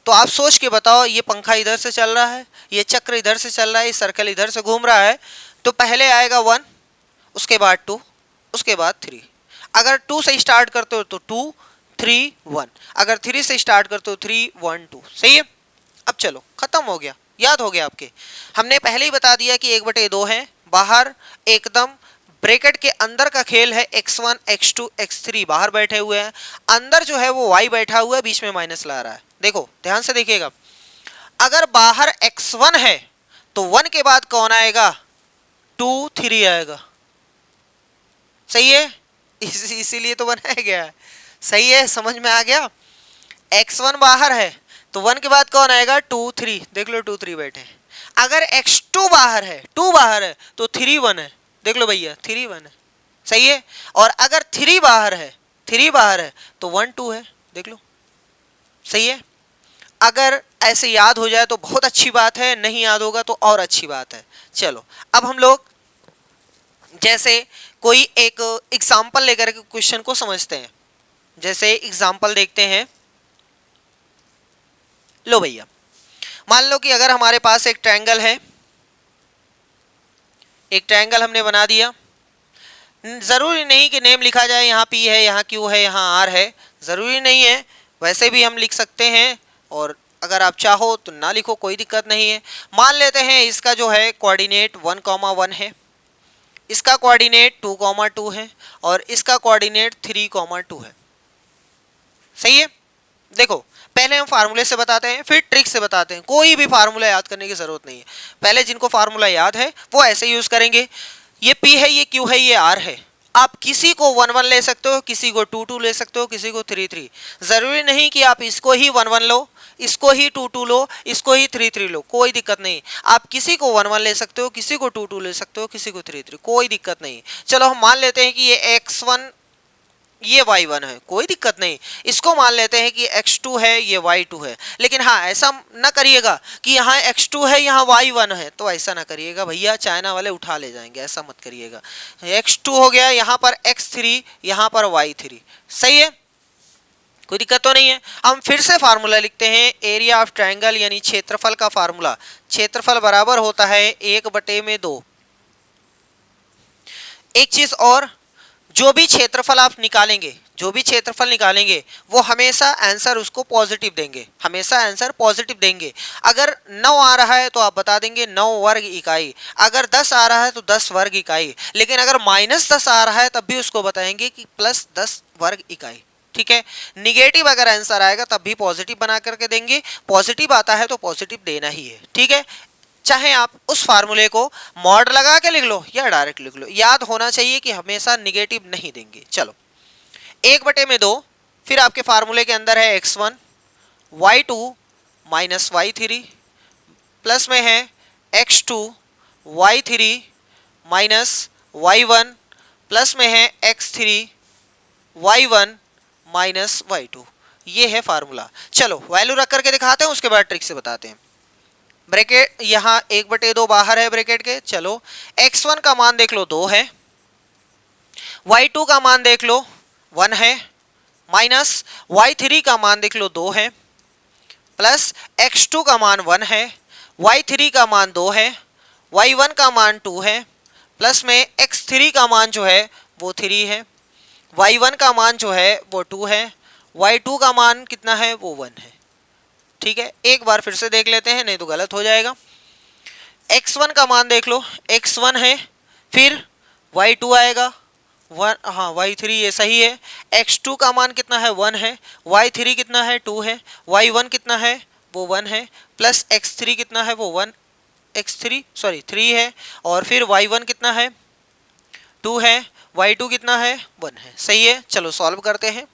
तो आप सोच के बताओ, ये पंखा इधर से चल रहा है, ये चक्र इधर से चल रहा है, ये सर्कल इधर से घूम रहा है, तो पहले आएगा 1, उसके बाद 2, उसके बाद 3। अगर 2 से स्टार्ट करते हो तो 2 3 1, अगर 3 से स्टार्ट करते हो 3 1 2। सही है। अब चलो खत्म हो गया, याद हो गया आपके। हमने पहले ही बता दिया कि 1/2 है, बाहर एकदम ब्रैकेट के अंदर का खेल है x1 x2 x3 बाहर बैठे हुए हैं, अंदर जो है वो y बैठा हुआ है, बीच में माइनस ला रहा है। देखो ध्यान से देखिएगा, अगर बाहर x1 है तो 1 के बाद कौन आएगा, 2 3 आएगा। सही है, इसीलिए तो बनाया गया है। सही है, समझ में आ गया। x1 बाहर है तो 1 के बाद कौन आएगा, 2 3, देख लो 2 3 बैठे। अगर x2 बाहर है, 2 बाहर है तो 3 1 है, देख लो भैया 3 1 है, सही है। और अगर 3 बाहर है, 3 बाहर है तो 1 2 है, देख लो, सही है। अगर ऐसे याद हो जाए तो बहुत अच्छी बात है, नहीं याद होगा तो और अच्छी बात है। चलो अब हम लोग जैसे कोई एक एग्जाम्पल लेकर के क्वेश्चन को समझते हैं। जैसे एग्जाम्पल देखते हैं, लो भैया मान लो कि अगर हमारे पास एक ट्रायंगल है, एक ट्रायंगल हमने बना दिया, जरूरी नहीं कि नेम लिखा जाए, यहाँ P है, यहाँ Q है, यहाँ R है, जरूरी नहीं है, वैसे भी हम लिख सकते हैं, और अगर आप चाहो तो ना लिखो, कोई दिक्कत नहीं है। मान लेते हैं इसका जो है कोऑर्डिनेट 1,1 है, इसका कोऑर्डिनेट 2,2 है, और इसका कोऑर्डिनेट 3,2 है, सही है। देखो पहले हम फार्मूले से बताते हैं, फिर ट्रिक से बताते हैं, कोई भी फार्मूला याद करने की जरूरत नहीं है। पहले जिनको फार्मूला याद है वो ऐसे यूज करेंगे, ये P है, ये Q है, ये R है। आप किसी को 1 1 ले सकते हो, किसी को 2 2 ले सकते हो, किसी को 3 3, जरूरी नहीं कि आप इसको ही 1 1 लो, इसको ही 2 2 लो, इसको ही 3 3 लो, कोई दिक्कत नहीं। आप किसी को 1 1 ले सकते हो, किसी को 2 2 ले सकते हो, किसी को 3 3, कोई दिक्कत नहीं। चलो हम मान लेते हैं कि ये x1 ये y1 है, कोई दिक्कत नहीं। इसको मान लेते हैं कि x2 है, ये y2 है। लेकिन हाँ ऐसा ना करिएगा कि यहाँ x2 है, यहाँ y1 है, तो ऐसा ना करिएगा भैया, चाइना वाले उठा ले जाएंगे, ऐसा मत करिएगा। x2 हो गया, यहाँ पर x3, यहाँ पर y3, सही है, कोई दिक्कत तो नहीं है। हम फिर से फार्मूला लिखते हैं, एरिया ऑफ ट्रायंगल यानी क्षेत्रफल का फार्मूला, क्षेत्रफल बराबर होता है 1/2। एक चीज और, जो भी क्षेत्रफल आप निकालेंगे, जो भी क्षेत्रफल निकालेंगे वो हमेशा आंसर उसको पॉजिटिव देंगे, हमेशा आंसर पॉजिटिव देंगे। अगर 9 आ रहा है तो आप बता देंगे 9 वर्ग इकाई, अगर 10 आ रहा है तो 10 वर्ग इकाई, लेकिन अगर -10 आ रहा है तब भी उसको बताएंगे कि +10 वर्ग इकाई, ठीक है। निगेटिव अगर आंसर आएगा तब भी पॉजिटिव बना करके देंगे, पॉजिटिव आता है तो पॉजिटिव देना ही है, ठीक है। चाहे आप उस फार्मूले को मॉड लगा के लिख लो या डायरेक्ट लिख लो, याद होना चाहिए कि हमेशा निगेटिव नहीं देंगे। चलो 1/2, फिर आपके फार्मूले के अंदर है x1 y2 minus y3, plus में है x2 y3 minus y1, plus में है x3 y1 माइनस y2, ये है फार्मूला। चलो वैल्यू रख करके दिखाते हैं, उसके बाद ट्रिक से बताते हैं। ब्रैकेट यहाँ 1/2 बाहर है ब्रैकेट के। चलो x1 का मान देख लो 2 है, y2 का मान देख लो 1 है, माइनस y3 का मान देख लो 2 है, प्लस x2 का मान 1 है, y3 का मान 2 है, y1 का मान 2 है, प्लस में x3 का मान जो है वो 3 है, y1 का मान जो है वो 2 है, y2 का मान कितना है वो 1 है, ठीक है। एक बार फिर से देख लेते हैं, नहीं तो गलत हो जाएगा। x1 का मान देख लो, x1 है, फिर y2 आएगा 1, हाँ y3 ये सही है, x2 का मान कितना है 1 है, y3 कितना है 2 है, y1 कितना है वो 1 है, प्लस x3 कितना है वो 1 x3 सॉरी 3 है, और फिर y1 कितना है 2 है, y2 कितना है 1 है, सही है। चलो सॉल्व करते हैं।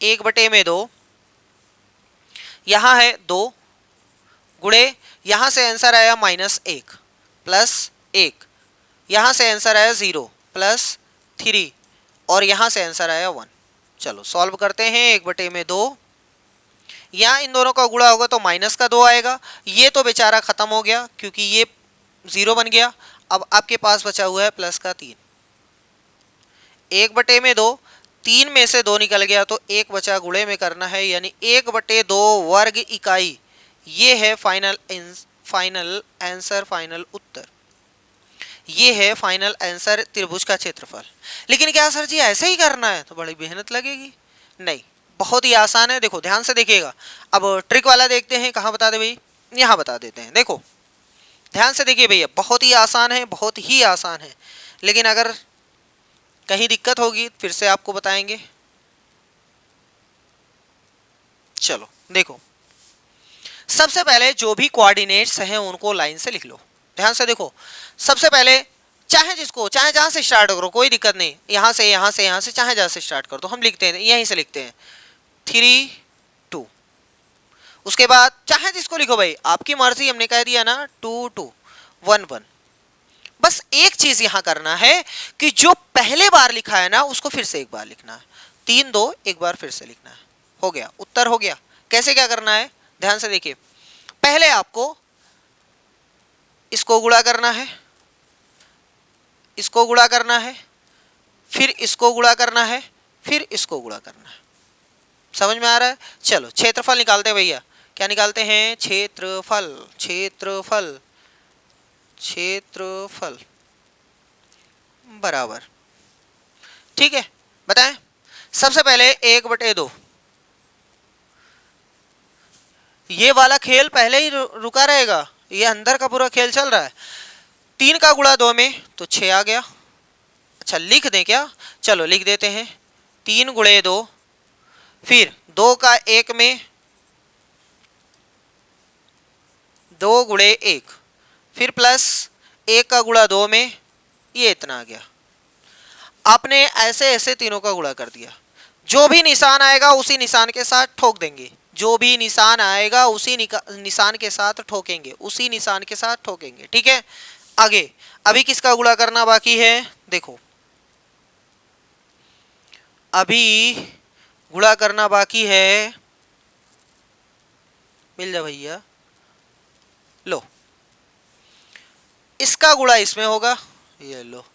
1/2 यहाँ है 2 गुणे, यहाँ से आंसर आया -1 प्लस 1, यहाँ से आंसर आया 0 प्लस 3, और यहाँ से आंसर आया 1। चलो सॉल्व करते हैं। 1/2, यहाँ इन दोनों का गुणा होगा तो -2 आएगा, ये तो बेचारा खत्म हो गया क्योंकि ये 0 बन गया। अब आपके पास बचा हुआ है +3। 1/2, 3 में से 2 निकल गया तो 1 बचा, गुणे में करना है, यानी 1/2 वर्ग इकाई, ये है फाइनल आंसर, फाइनल उत्तर, ये है फाइनल आंसर त्रिभुज का क्षेत्रफल। लेकिन क्या सर जी ऐसे ही करना है, तो बड़ी मेहनत लगेगी? नहीं, बहुत ही आसान है, देखो ध्यान से देखिएगा। अब ट्रिक वाला देखते हैं, कहाँ बता दे भाई, यहाँ बता देते हैं। देखो ध्यान से देखिए भैया, बहुत ही आसान है, बहुत ही आसान है, लेकिन अगर कहीं दिक्कत होगी फिर से आपको बताएंगे। चलो देखो, सबसे पहले जो भी कोऑर्डिनेट्स हैं उनको लाइन से लिख लो। ध्यान से देखो, सबसे पहले चाहे जहां से स्टार्ट करो, कोई दिक्कत नहीं, यहाँ से चाहे जहां से स्टार्ट करो, तो हम लिखते हैं यहीं से लिखते हैं 3 2, उसके बाद चाहे जिसको लिखो भाई, आपकी मर्जी, हमने कह दिया ना 2 2 1 1। बस एक चीज यहां करना है कि जो पहले बार लिखा है ना उसको फिर से एक बार लिखना है, 3 2 एक बार फिर से लिखना है। हो गया, उत्तर हो गया। कैसे क्या करना है ध्यान से देखिए। पहले आपको इसको गुणा करना है, इसको गुणा करना है, फिर इसको गुणा करना है, फिर इसको गुणा करना है। समझ में आ रहा है? चलो क्षेत्रफल निकालते हैं भैया। क्या निकालते हैं? क्षेत्रफल, क्षेत्रफल, क्षेत्रफल बराबर, ठीक है। बताएं, सबसे पहले 1/2, ये वाला खेल पहले ही रुका रहेगा, ये अंदर का पूरा खेल चल रहा है। 3 का गुणा 2 में तो 6 आ गया। अच्छा लिख दें क्या? चलो लिख देते हैं, 3 गुणे 2, फिर 2 का 1 में 2 गुणे 1, फिर प्लस 1 का गुणा 2 में, ये इतना आ गया। आपने ऐसे ऐसे तीनों का गुणा कर दिया। जो भी निशान आएगा उसी निशान के साथ ठोक देंगे, जो भी निशान आएगा उसी निशान के साथ ठोकेंगे, उसी निशान के साथ ठोकेंगे, ठीक है। आगे अभी किसका गुणा करना बाकी है? देखो अभी गुणा करना बाकी है, मिल जा भैया, लो इसका गुणा इसमें होगा, ये लो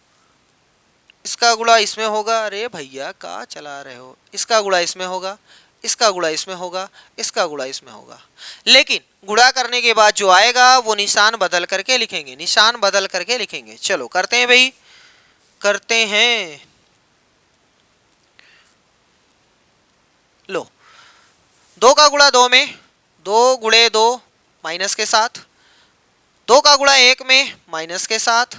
इसका गुणा इसमें होगा। अरे भैया कहाँ चला रहे हो? इसका गुणा इसमें होगा, इसका गुणा इसमें होगा, इसका गुणा इसमें होगा। लेकिन गुणा करने के बाद जो आएगा वो निशान बदल करके लिखेंगे, निशान बदल करके लिखेंगे। चलो करते हैं भाई, करते हैं। लो 2 का गुणा 2 में 2 गुणे 2 माइनस के साथ, 2 का गुणा 1 में माइनस के साथ।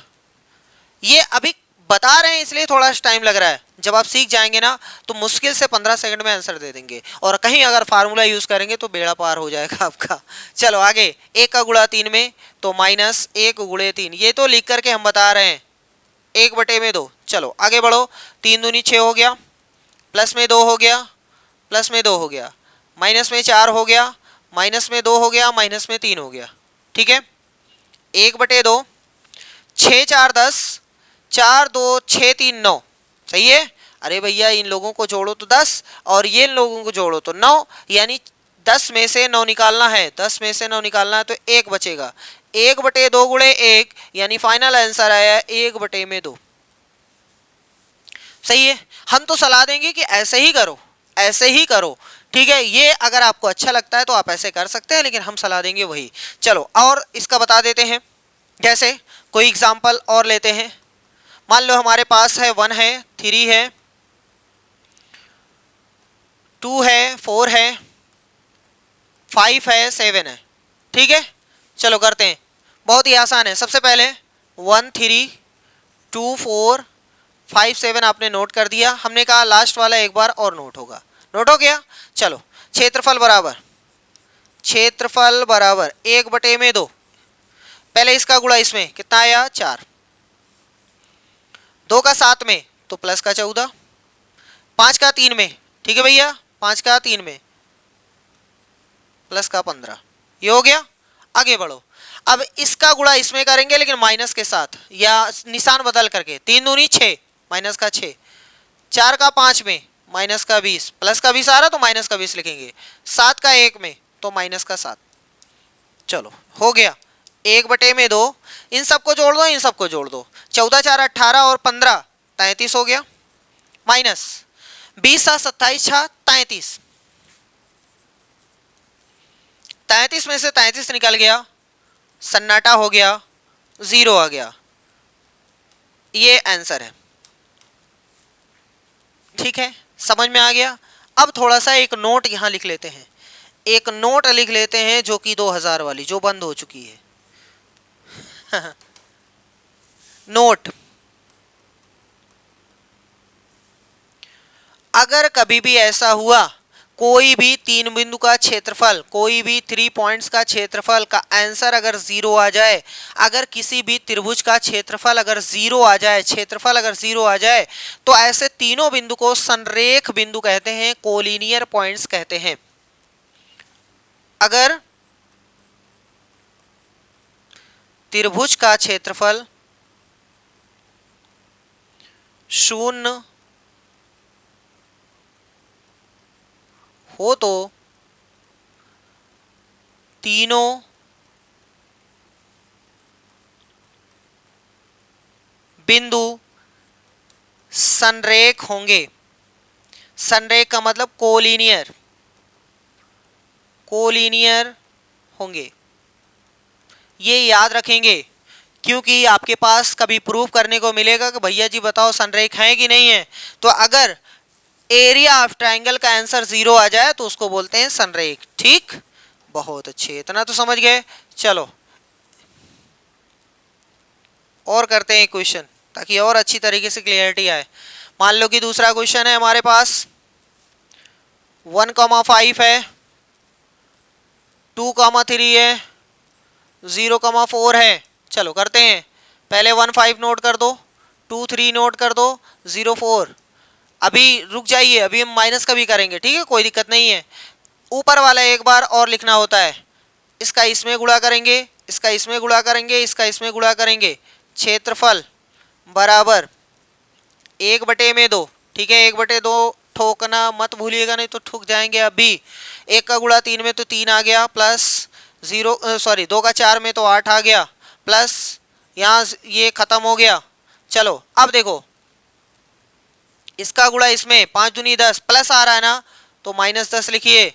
ये अभी बता रहे हैं इसलिए थोड़ा टाइम लग रहा है, जब आप सीख जाएंगे ना तो मुश्किल से 15 सेकंड में आंसर दे देंगे, और कहीं अगर फार्मूला यूज करेंगे तो बेड़ा पार हो जाएगा आपका। चलो आगे, 1 का गुणा 3 में तो माइनस 1 गुणे 3, ये तो लिख करके हम बता रहे हैं, 1/2। चलो आगे बढ़ो, 3 दूनी 6 हो गया, प्लस में 2 हो गया, प्लस में 2 हो गया, माइनस में 4 हो गया, माइनस में 2 हो गया, माइनस में 3 हो गया, ठीक है। 1/2, 6 4 10, 4 2 6 3 9, सही है। अरे भैया इन लोगों को जोड़ो तो 10 और ये इन लोगों को जोड़ो तो 9, यानी 10 में से 9 निकालना है, 10 में से 9 निकालना है तो 1 बचेगा। 1/2 गुणे 1, यानी फाइनल आंसर आया 1/2। सही है। हम तो सलाह देंगे कि ऐसे ही करो, ऐसे ही करो, ठीक है। ये अगर आपको अच्छा लगता है तो आप ऐसे कर सकते हैं, लेकिन हम सलाह देंगे वही। चलो और इसका बता देते हैं, जैसे कोई एग्जाम्पल और लेते हैं। मान लो हमारे पास है 1 है, 3 है, 2 है, 4 है, 5 है, 7 है, ठीक है। चलो करते हैं, बहुत ही आसान है। सबसे पहले 1 3 2 4 5 7 आपने नोट कर दिया, हमने कहा लास्ट वाला एक बार और नोट होगा, नोट हो गया। चलो क्षेत्रफल बराबर, क्षेत्रफल बराबर 1/2, पहले इसका गुणा इसमें कितना आया 4, 2 का 7 में तो प्लस का 14, 5 का 3 में, ठीक है भैया, 5 का 3 में प्लस का 15, ये हो गया। आगे बढ़ो, अब इसका गुणा इसमें करेंगे लेकिन माइनस के साथ या निशान बदल करके, 3 दूनी 6, माइनस का 6, 4 का 5 में माइनस का 20, प्लस का 20 आ रहा तो माइनस का 20 लिखेंगे, 7 का 1 में तो माइनस का 7। चलो हो गया 1/2, इन सबको जोड़ दो, इन सबको जोड़ दो, 14 4 18 और 15 33 हो गया, माइनस 20 7 27 6 33, 33 में से 33 निकल गया, सन्नाटा हो गया, 0 आ गया, ये आंसर है, ठीक है। समझ में आ गया। अब थोड़ा सा एक नोट यहां लिख लेते हैं, एक नोट लिख लेते हैं जो कि 2000 वाली जो बंद हो चुकी है। नोट, अगर कभी भी ऐसा हुआ कोई भी 3 बिंदु का क्षेत्रफल, कोई भी 3 पॉइंट्स का क्षेत्रफल का आंसर अगर 0 आ जाए, अगर किसी भी त्रिभुज का क्षेत्रफल अगर 0 आ जाए, क्षेत्रफल अगर 0 आ जाए, तो ऐसे तीनों बिंदु को संरेख बिंदु कहते हैं, कोलिनियर पॉइंट्स कहते हैं। अगर त्रिभुज का क्षेत्रफल 0 हो तो तीनों बिंदु संरेख होंगे। संरेख का मतलब कोलिनियर, कोलिनियर होंगे। ये याद रखेंगे क्योंकि आपके पास कभी प्रूफ करने को मिलेगा कि भैया जी बताओ संरेख है कि नहीं है, तो अगर एरिया ऑफ ट्रायंगल का आंसर 0 आ जाए तो उसको बोलते हैं संरेख। ठीक, बहुत अच्छे, इतना तो समझ गए। चलो और करते हैं क्वेश्चन ताकि और अच्छी तरीके से क्लियरिटी आए। मान लो कि दूसरा क्वेश्चन है हमारे पास 1,5 है, 2,3 है, 0,4 है। चलो करते हैं, पहले 1,5 नोट कर दो, 2,3 नोट कर दो, 0,4। अभी रुक जाइए, अभी हम माइनस का भी करेंगे, ठीक है, कोई दिक्कत नहीं है। ऊपर वाला एक बार और लिखना होता है, इसका इसमें गुणा करेंगे, इसका इसमें गुणा करेंगे, इसका इसमें गुणा करेंगे। क्षेत्रफल बराबर 1/2। ठीक है, 1/2 ठोकना मत भूलिएगा, नहीं तो ठुक जाएंगे। अभी 1 का गुणा 3 में तो 3 आ गया, प्लस 2 का 4 में तो 8 आ गया, प्लस यहाँ ये खत्म हो गया। चलो अब देखो, इसका गुणा इसमें 5 दूनी 10, प्लस आ रहा है ना तो -10 लिखिए।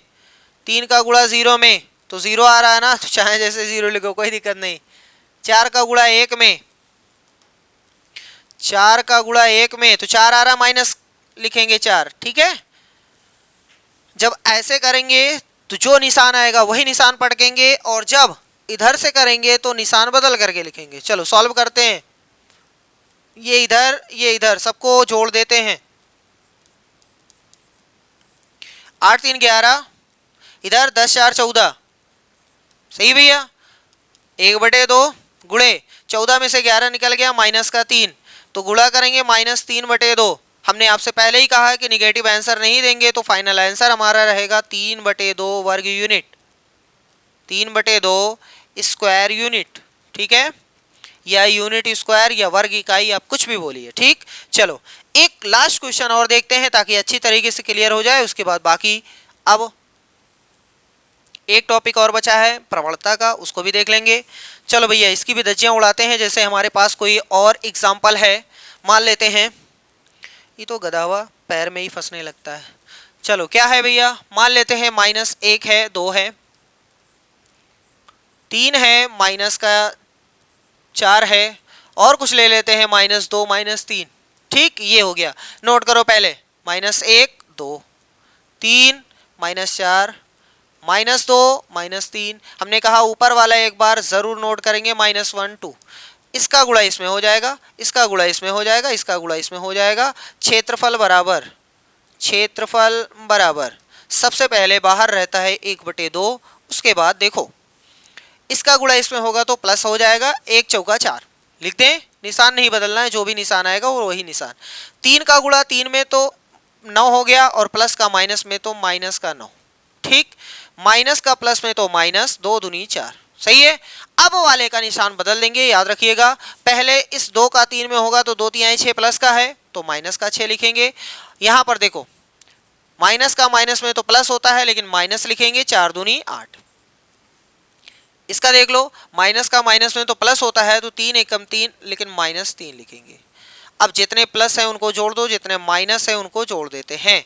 3 का गुणा 0 में तो 0 आ रहा है ना, तो चाहे जैसे 0 लिखो, कोई दिक्कत नहीं। 4 का गुणा 1 में, 4 का गुणा 1 में तो 4 आ रहा, माइनस लिखेंगे 4। ठीक है, जब ऐसे करेंगे तो जो निशान आएगा वही निशान पढ़ेंगे, और जब इधर से करेंगे तो निशान बदल करके लिखेंगे। चलो सॉल्व करते हैं, ये इधर सबको जोड़ देते हैं। 8 3 11, इधर 10 4 14, सही भैया। 1/2 गुणे 14 में से 11 निकल गया, माइनस का 3, तो गुणा करेंगे -3/2। हमने आपसे पहले ही कहा है कि निगेटिव आंसर नहीं देंगे, तो फाइनल आंसर हमारा रहेगा 3/2 वर्ग यूनिट, 3/2 स्क्वायर यूनिट। ठीक है, या यूनिट स्क्वायर या वर्ग इकाई, आप कुछ भी बोलिए। ठीक, चलो एक लास्ट क्वेश्चन और देखते हैं ताकि अच्छी तरीके से क्लियर हो जाए, उसके बाद बाकी। अब एक टॉपिक और बचा है प्रवणता का, उसको भी देख लेंगे। चलो भैया इसकी भी धज्जियां उड़ाते हैं। जैसे हमारे पास कोई और एग्जाम्पल है, मान लेते हैं, ये तो गधा पैर में ही फंसने लगता है। चलो क्या है भैया, मान लेते हैं -1 है, 2 है, 3 है, माइनस का 4 है, और कुछ ले लेते हैं -2 -3। ठीक, ये हो गया, नोट करो पहले, -1 2 3 -4 -2 -3। हमने कहा ऊपर वाला एक बार जरूर नोट करेंगे, -1 2। इसका गुणा इसमें हो जाएगा, इसका गुणा इसमें हो जाएगा, इसका गुणा इसमें हो जाएगा। क्षेत्रफल बराबर, क्षेत्रफल बराबर सबसे पहले बाहर रहता है 1/2, उसके बाद देखो इसका गुणा इसमें होगा तो प्लस हो जाएगा, 1 चौका 4 लिखते हैं, निशान नहीं बदलना है, जो भी निशान आएगा वो वही निशान। 3 का गुणा 3 में तो 9 हो गया, और प्लस का माइनस में तो माइनस का 9। ठीक, माइनस का प्लस में तो माइनस, 2 दूनी 4, सही है। अब वाले का निशान बदल देंगे, याद रखिएगा, पहले इस 2 का 3 में होगा तो 2 3 6 प्लस का है तो माइनस का 6 लिखेंगे। यहां पर देखो माइनस का माइनस में तो प्लस होता है, लेकिन माइनस लिखेंगे, 4 दूनी 8। इसका देख लो, माइनस का माइनस में तो प्लस होता है, तो 3 एकम 3, लेकिन -3 लिखेंगे। अब जितने प्लस है उनको जोड़ दो, जितने माइनस है उनको जोड़ देते हैं।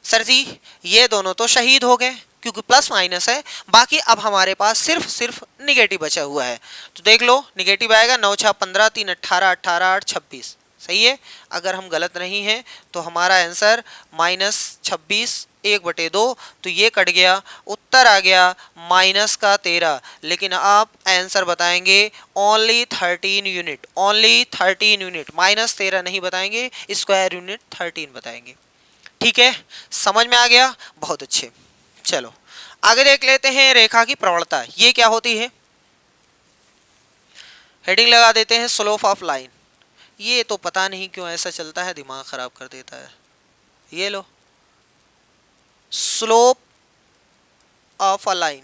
सर जी ये दोनों तो शहीद हो गए क्योंकि प्लस माइनस है, बाकी अब हमारे पास सिर्फ निगेटिव बचा हुआ है। तो देख लो निगेटिव आएगा, 9 6 15, 3 18, 18 8 26, सही है। अगर हम गलत नहीं हैं तो हमारा आंसर -26 1/2, तो ये कट गया, उत्तर आ गया -13। लेकिन आप आंसर बताएंगे ओनली 13 यूनिट, ओनली 13 यूनिट, -13 नहीं बताएंगे, स्क्वायर यूनिट 13 बताएंगे। ठीक है, समझ में आ गया, बहुत अच्छे। चलो आगे देख लेते हैं रेखा की प्रवणता, ये क्या होती है। हेडिंग लगा देते हैं स्लोप ऑफ लाइन। ये तो पता नहीं क्यों ऐसा चलता है, दिमाग खराब कर देता है। ये लो, स्लोप ऑफ अ लाइन,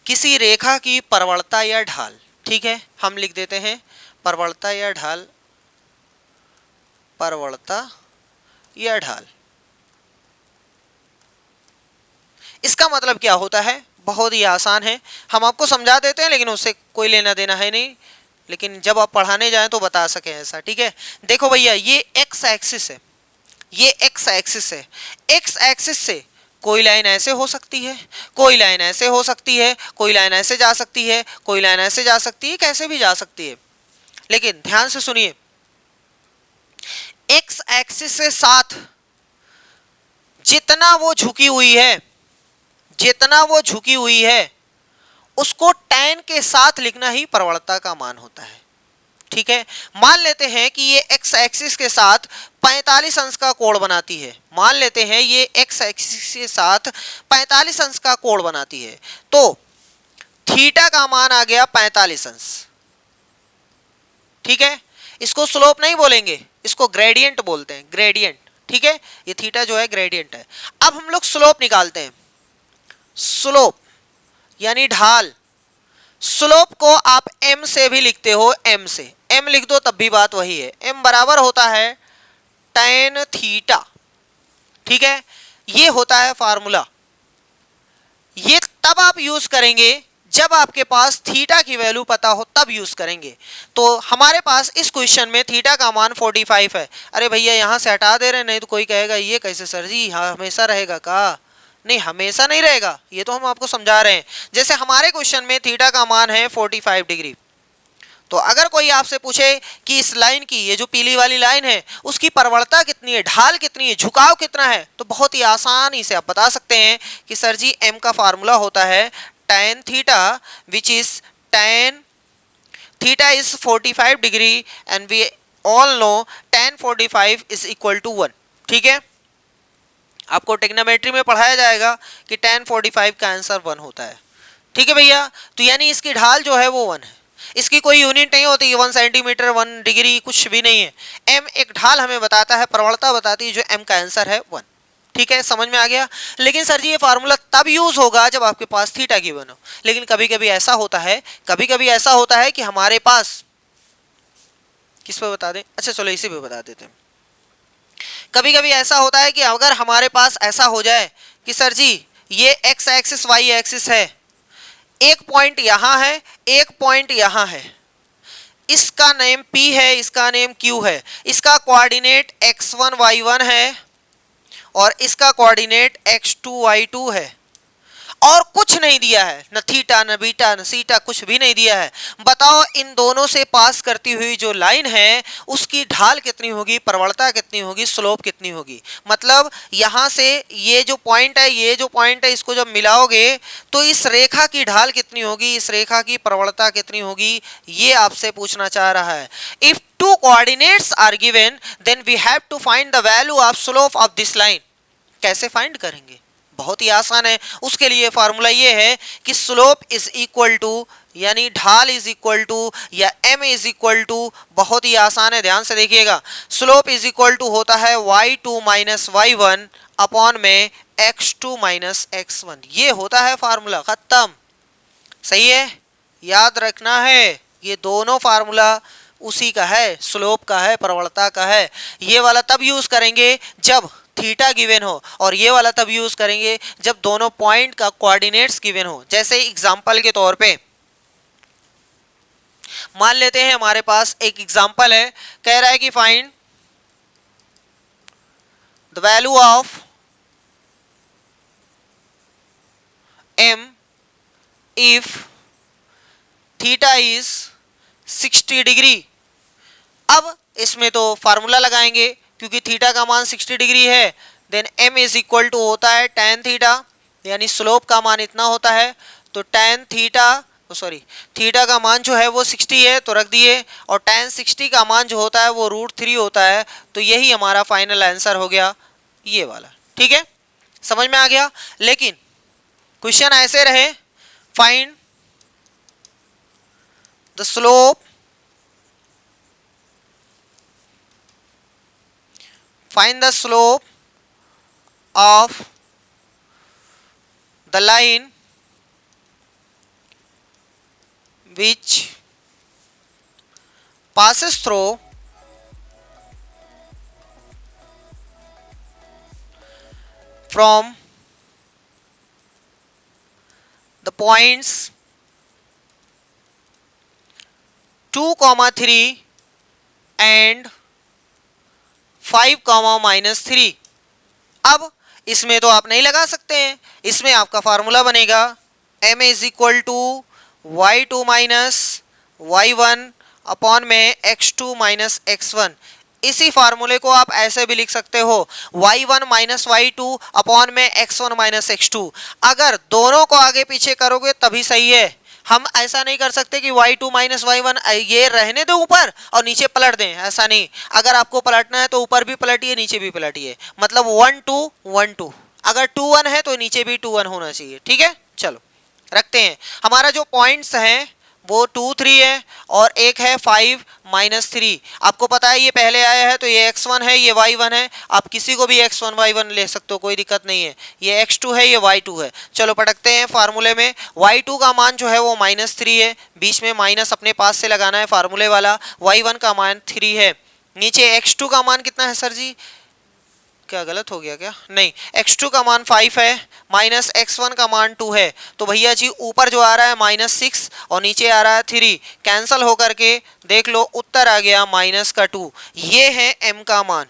किसी रेखा की प्रवणता या ढाल, ठीक है, हम लिख देते हैं प्रवणता या ढाल, प्रवणता या ढाल। इसका मतलब क्या होता है, बहुत ही आसान है, हम आपको समझा देते हैं लेकिन उससे कोई लेना देना है नहीं, लेकिन जब आप पढ़ाने जाएं तो बता सके ऐसा, ठीक है। देखो भैया, ये एक्स एक्सिस है, ये एक्स एक्सिस है, एक्स एक्सिस से कोई लाइन ऐसे हो सकती है, कोई लाइन ऐसे हो सकती है, कोई लाइन ऐसे जा सकती है, कोई लाइन ऐसे जा सकती है, कैसे भी जा सकती है। लेकिन ध्यान से सुनिए, एक्स एक्सिस के साथ जितना वो झुकी हुई है, जितना वो झुकी हुई है उसको tan के साथ लिखना ही प्रवणता का मान होता है, ठीक है। मान लेते हैं कि ये x एक्सिस के साथ 45 अंश का कोण बनाती है, मान लेते हैं ये x एक्सिस के साथ 45 अंश का कोण बनाती है, तो थीटा का मान आ गया 45 अंश, ठीक है। इसको स्लोप नहीं बोलेंगे, इसको ग्रेडियंट बोलते हैं, ग्रेडियंट, ठीक है। ये थीटा जो है ग्रेडियंट है। अब हम लोग स्लोप निकालते हैं, स्लोप यानी ढाल, स्लोप को आप m से भी लिखते हो, m से m लिख दो तब भी बात वही है, m बराबर होता है tan थीटा, ठीक है। ये होता है फार्मूला, ये तब आप यूज करेंगे जब आपके पास थीटा की वैल्यू पता हो, तब यूज करेंगे। तो हमारे पास इस क्वेश्चन में थीटा का मान 45 है, अरे भैया यहां से हटा दे रहे, नहीं तो कोई कहेगा ये कैसे सर जी, हाँ हमेशा रहेगा का, नहीं हमेशा नहीं रहेगा, ये तो हम आपको समझा रहे हैं। जैसे हमारे क्वेश्चन में थीटा का मान है 45 डिग्री, तो अगर कोई आपसे पूछे कि इस लाइन की, ये जो पीली वाली लाइन है, उसकी प्रवणता कितनी है, ढाल कितनी है, झुकाव कितना है, तो बहुत ही आसानी से आप बता सकते हैं कि सर जी m का फार्मूला होता है tan theta, which is tan theta is 45 degree and we all know tan 45 is equal to 1, ठीक है। आपको टेक्नोमेट्री में पढ़ाया जाएगा कि tan 45 का आंसर 1 होता है, ठीक है भैया। तो यानी इसकी ढाल जो है वो 1 है, इसकी कोई यूनिट नहीं होती, 1 सेंटीमीटर 1 डिग्री कुछ भी नहीं है, m एक ढाल हमें बताता है, प्रवणता बताती है, जो m का आंसर है 1, ठीक है, समझ में आ गया। लेकिन सर जी ये फार्मूला तब यूज होगा जब आपके पास थीटा गिवन हो, लेकिन कभी कभी ऐसा होता है, कभी कभी ऐसा होता है कि हमारे पास, किस पे बता दें, अच्छा चलो इसी पे बता देते हैं। कभी कभी ऐसा होता है कि अगर हमारे पास ऐसा हो जाए कि सर जी ये x एक्सिस y एक्सिस है, एक पॉइंट यहां है, एक पॉइंट यहां है, इसका नेम P है, इसका नेम Q है, इसका कोऑर्डिनेट x1 y1 है और इसका कोऑर्डिनेट x2 y2 है, और कुछ नहीं दिया है, न थीटा न बीटा न सीटा, कुछ भी नहीं दिया है। बताओ इन दोनों से पास करती हुई जो लाइन है उसकी ढाल कितनी होगी, प्रवणता कितनी होगी, स्लोप कितनी होगी। मतलब यहां से ये जो पॉइंट है, ये जो पॉइंट है, इसको जब मिलाओगे तो इस रेखा की ढाल कितनी होगी, इस रेखा की प्रवणता कितनी होगी, ये आपसे पूछना चाह रहा है। If two coordinates are given then we have to find the value of slope of this line. कैसे फाइंड करेंगे, बहुत ही आसान है, उसके लिए फार्मूला ये है कि स्लोप इज इक्वल टू, यानी ढाल इज इक्वल टू या m इज इक्वल टू, बहुत ही आसान है, ध्यान से देखिएगा, स्लोप इज इक्वल टू होता है y2 माइनस y1 अपॉन में x2 माइनस x1, ये होता है फार्मूला, खत्म, सही है, याद रखना है, ये दोनों फार्मूला उसी का है, स्लोप का है, प्रवणता का है। ये वाला तब यूज करेंगे जब थीटा गिवन हो, और ये वाला तब यूज करेंगे जब दोनों पॉइंट का कोऑर्डिनेट्स गिवन हो। जैसे एग्जांपल के तौर पे मान लेते हैं हमारे पास एक एग्जांपल है, कह रहा है कि find the value of m if theta is 60 degree. अब इसमें तो फार्मूला लगाएंगे क्योंकि थीटा का मान 60 डिग्री है, then m is equal to होता है tan थीटा, यानी स्लोप का मान इतना होता है, तो tan थीटा, सॉरी थीटा का मान जो है वो 60 है तो रख दिए, और tan 60 का मान जो होता है वो √3 होता है, तो यही हमारा फाइनल आंसर हो गया, ये वाला, ठीक है, समझ में आ गया। लेकिन क्वेश्चन ऐसे रहे, find the slope, find the slope of the line which passes through from the points 2, 3 and 5, -3। अब इसमें तो आप नहीं लगा सकते हैं, इसमें आपका फार्मूला बनेगा m is equal to y2 minus y1 upon में x2 माइनस x1। इसी फार्मूले को आप ऐसे भी लिख सकते हो y1 माइनस y2 अपॉन में x1 माइनस x2। अगर दोनों को आगे पीछे करोगे तभी सही है, हम ऐसा नहीं कर सकते कि y2 माइनस y1 ये रहने दो ऊपर और नीचे पलट दें, ऐसा नहीं। अगर आपको पलटना है तो ऊपर भी पलटिए नीचे भी पलटिए, मतलब 1 2 1 2। अगर 2 1 है तो नीचे भी 2 1 होना चाहिए, ठीक है। चलो रखते हैं, हमारा जो पॉइंट्स हैं वो 2 3 है और एक है 5-3। आपको पता है ये पहले आया है तो ये x1 है ये y1 है, आप किसी को भी x1 y1 ले सकते हो, कोई दिक्कत नहीं है। ये x2 है ये y2 है। चलो पटकते हैं फार्मूले में, y2 का मान जो है वो -3 है, बीच में माइनस अपने पास से लगाना है फार्मूले वाला। y1 का मान 3 है, नीचे x2 का मान कितना है सर जी, क्या गलत हो गया क्या, नहीं, x2 का मान 5 है माइनस x1 का मान 2 है। तो भैया जी ऊपर जो आ रहा है -6 और नीचे आ रहा है 3, कैंसल होकर के देख लो उत्तर आ गया -2। ये है m का मान।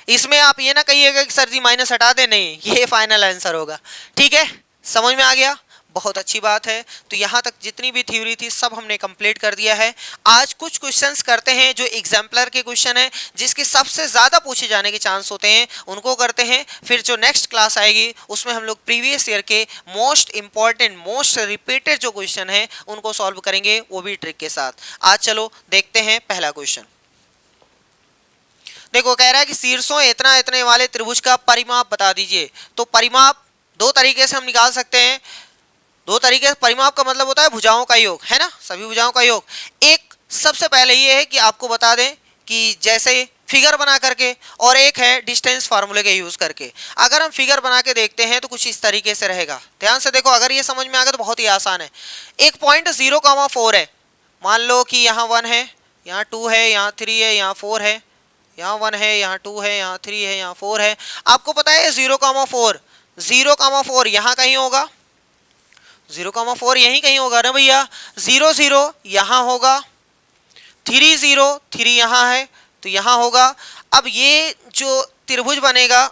इसमें आप ये ना कहिएगा कि सर जी माइनस हटा दे, नहीं, ये फाइनल आंसर होगा, ठीक है। समझ में आ गया, बहुत अच्छी बात है। तो यहाँ तक जितनी भी थ्योरी थी सब हमने कंप्लीट कर दिया है। आज कुछ क्वेश्चंस करते हैं जो एग्जाम्पलर के क्वेश्चन है, जिसके सबसे ज़्यादा पूछे जाने के चांस होते हैं, उनको करते हैं। फिर जो नेक्स्ट क्लास आएगी उसमें हम लोग प्रीवियस ईयर के मोस्ट इंपॉर्टेंट मोस्ट रिपीटेड जो क्वेश्चन है उनको सॉल्व करेंगे, वो भी ट्रिक के साथ। आज चलो देखते हैं पहला क्वेश्चन। देखो कह रहा है कि शीर्षों इतना इतने वाले त्रिभुज का परिमाप बता दीजिए। तो परिमाप दो तरीके से हम निकाल सकते हैं, दो तरीके से। परिमाप का मतलब होता है भुजाओं का योग, है ना, सभी भुजाओं का योग। एक सबसे पहले ये है कि आपको बता दें कि जैसे फिगर बना करके, और एक है डिस्टेंस फार्मूले के यूज करके। अगर हम फिगर बना के देखते हैं तो कुछ इस तरीके से रहेगा, ध्यान से देखो। अगर ये समझ में आ गया तो बहुत ही आसान है। एक पॉइंट 0,4 है, मान लो कि यहाँ 1 है, यहाँ 2 है, यहाँ 3 है, यहाँ 4 है, यहाँ 1 है, यहाँ 2 है, यहाँ 3 है, यहाँ 4 है। आपको पता है 0,4 यहाँ कहीं होगा, 0,4 यहीं कहीं होगा ना भैया। 0 0 यहाँ होगा, 3 0 3 यहाँ है तो यहाँ होगा। अब ये जो त्रिभुज बनेगा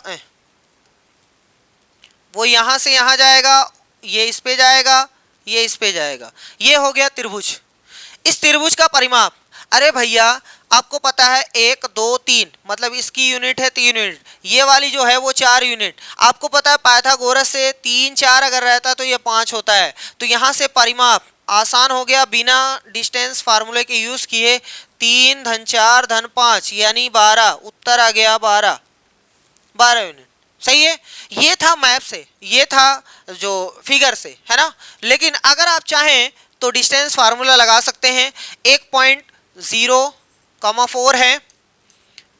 वो यहाँ से यहाँ जाएगा, ये इस पे जाएगा, ये इस पे जाएगा, ये हो गया त्रिभुज। इस त्रिभुज का परिमाप, अरे भैया आपको पता है 1 2 3 मतलब इसकी यूनिट है 3 यूनिट, ये वाली जो है वो 4 यूनिट। आपको पता है पाइथागोरस से 3 4 अगर रहता तो ये 5 होता है। तो यहाँ से परिमाप आसान हो गया, बिना डिस्टेंस फार्मूले के यूज किए। 3 धन 4 धन 5 यानी 12, उत्तर आ गया 12 यूनिट। सही है, ये था मैप से, ये था जो फिगर से, है ना। लेकिन अगर आप चाहें तो डिस्टेंस फार्मूला लगा सकते हैं। 1.0,4 है,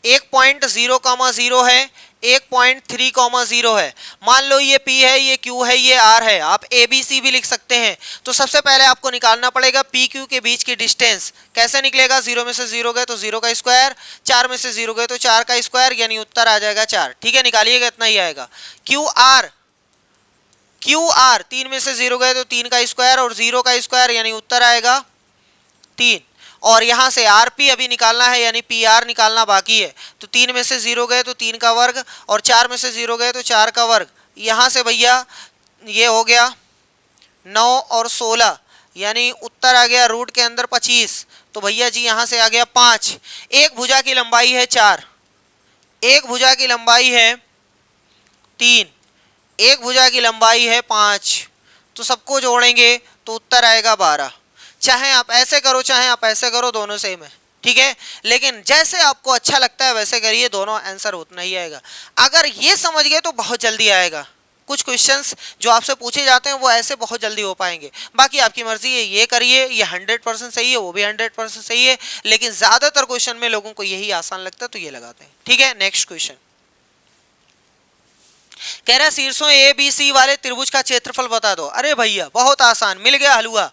1.0,0 है, 1.3,0 है। मान लो ये P है, ये Q है, ये R है, आप ABC भी लिख सकते हैं। तो सबसे पहले आपको निकालना पड़ेगा PQ के बीच की डिस्टेंस। कैसे निकलेगा, 0 में से 0 गए तो 0 का स्क्वायर, 4 में से 0 गए तो 4 का स्क्वायर, यानी उत्तर आ जाएगा 4। ठीक है, निकालिएगा, इतना ही आएगा। QR 3 में से 0 गए तो 3 का स्क्वायर और 0 का स्क्वायर, यानी उत्तर आएगा 3। और यहाँ से RP अभी निकालना है, यानी PR निकालना बाकी है। तो 3 में से 0 गए तो 3 का वर्ग और 4 में से 0 गए तो 4 का वर्ग। यहाँ से भैया ये हो गया 9 और 16, यानी उत्तर आ गया रूट के अंदर 25। तो भैया जी यहाँ से आ गया 5। एक भुजा की लंबाई है 4, एक भुजा की लंबाई है 3, एक भुजा की लंबाई है 5। तो सबको जोड़ेंगे तो उत्तर आएगा 12। चाहे आप ऐसे करो चाहे आप ऐसे करो, दोनों सेम है, ठीक है। लेकिन जैसे आपको अच्छा लगता है वैसे करिए, दोनों आंसर उतना ही आएगा। अगर ये समझ गए तो बहुत जल्दी आएगा। कुछ क्वेश्चंस जो आपसे पूछे जाते हैं वो ऐसे बहुत जल्दी हो पाएंगे। बाकी आपकी मर्जी है, ये करिए, ये 100% सही है, वो भी 100% सही है। लेकिन ज्यादातर क्वेश्चन में लोगों को यही आसान लगता है तो ये लगाते हैं। ठीक है, नेक्स्ट क्वेश्चन। कह रहा है शीर्षों ए बी सी वाले त्रिभुज का क्षेत्रफल बता दो। अरे भैया बहुत आसान, मिल गया हलवा।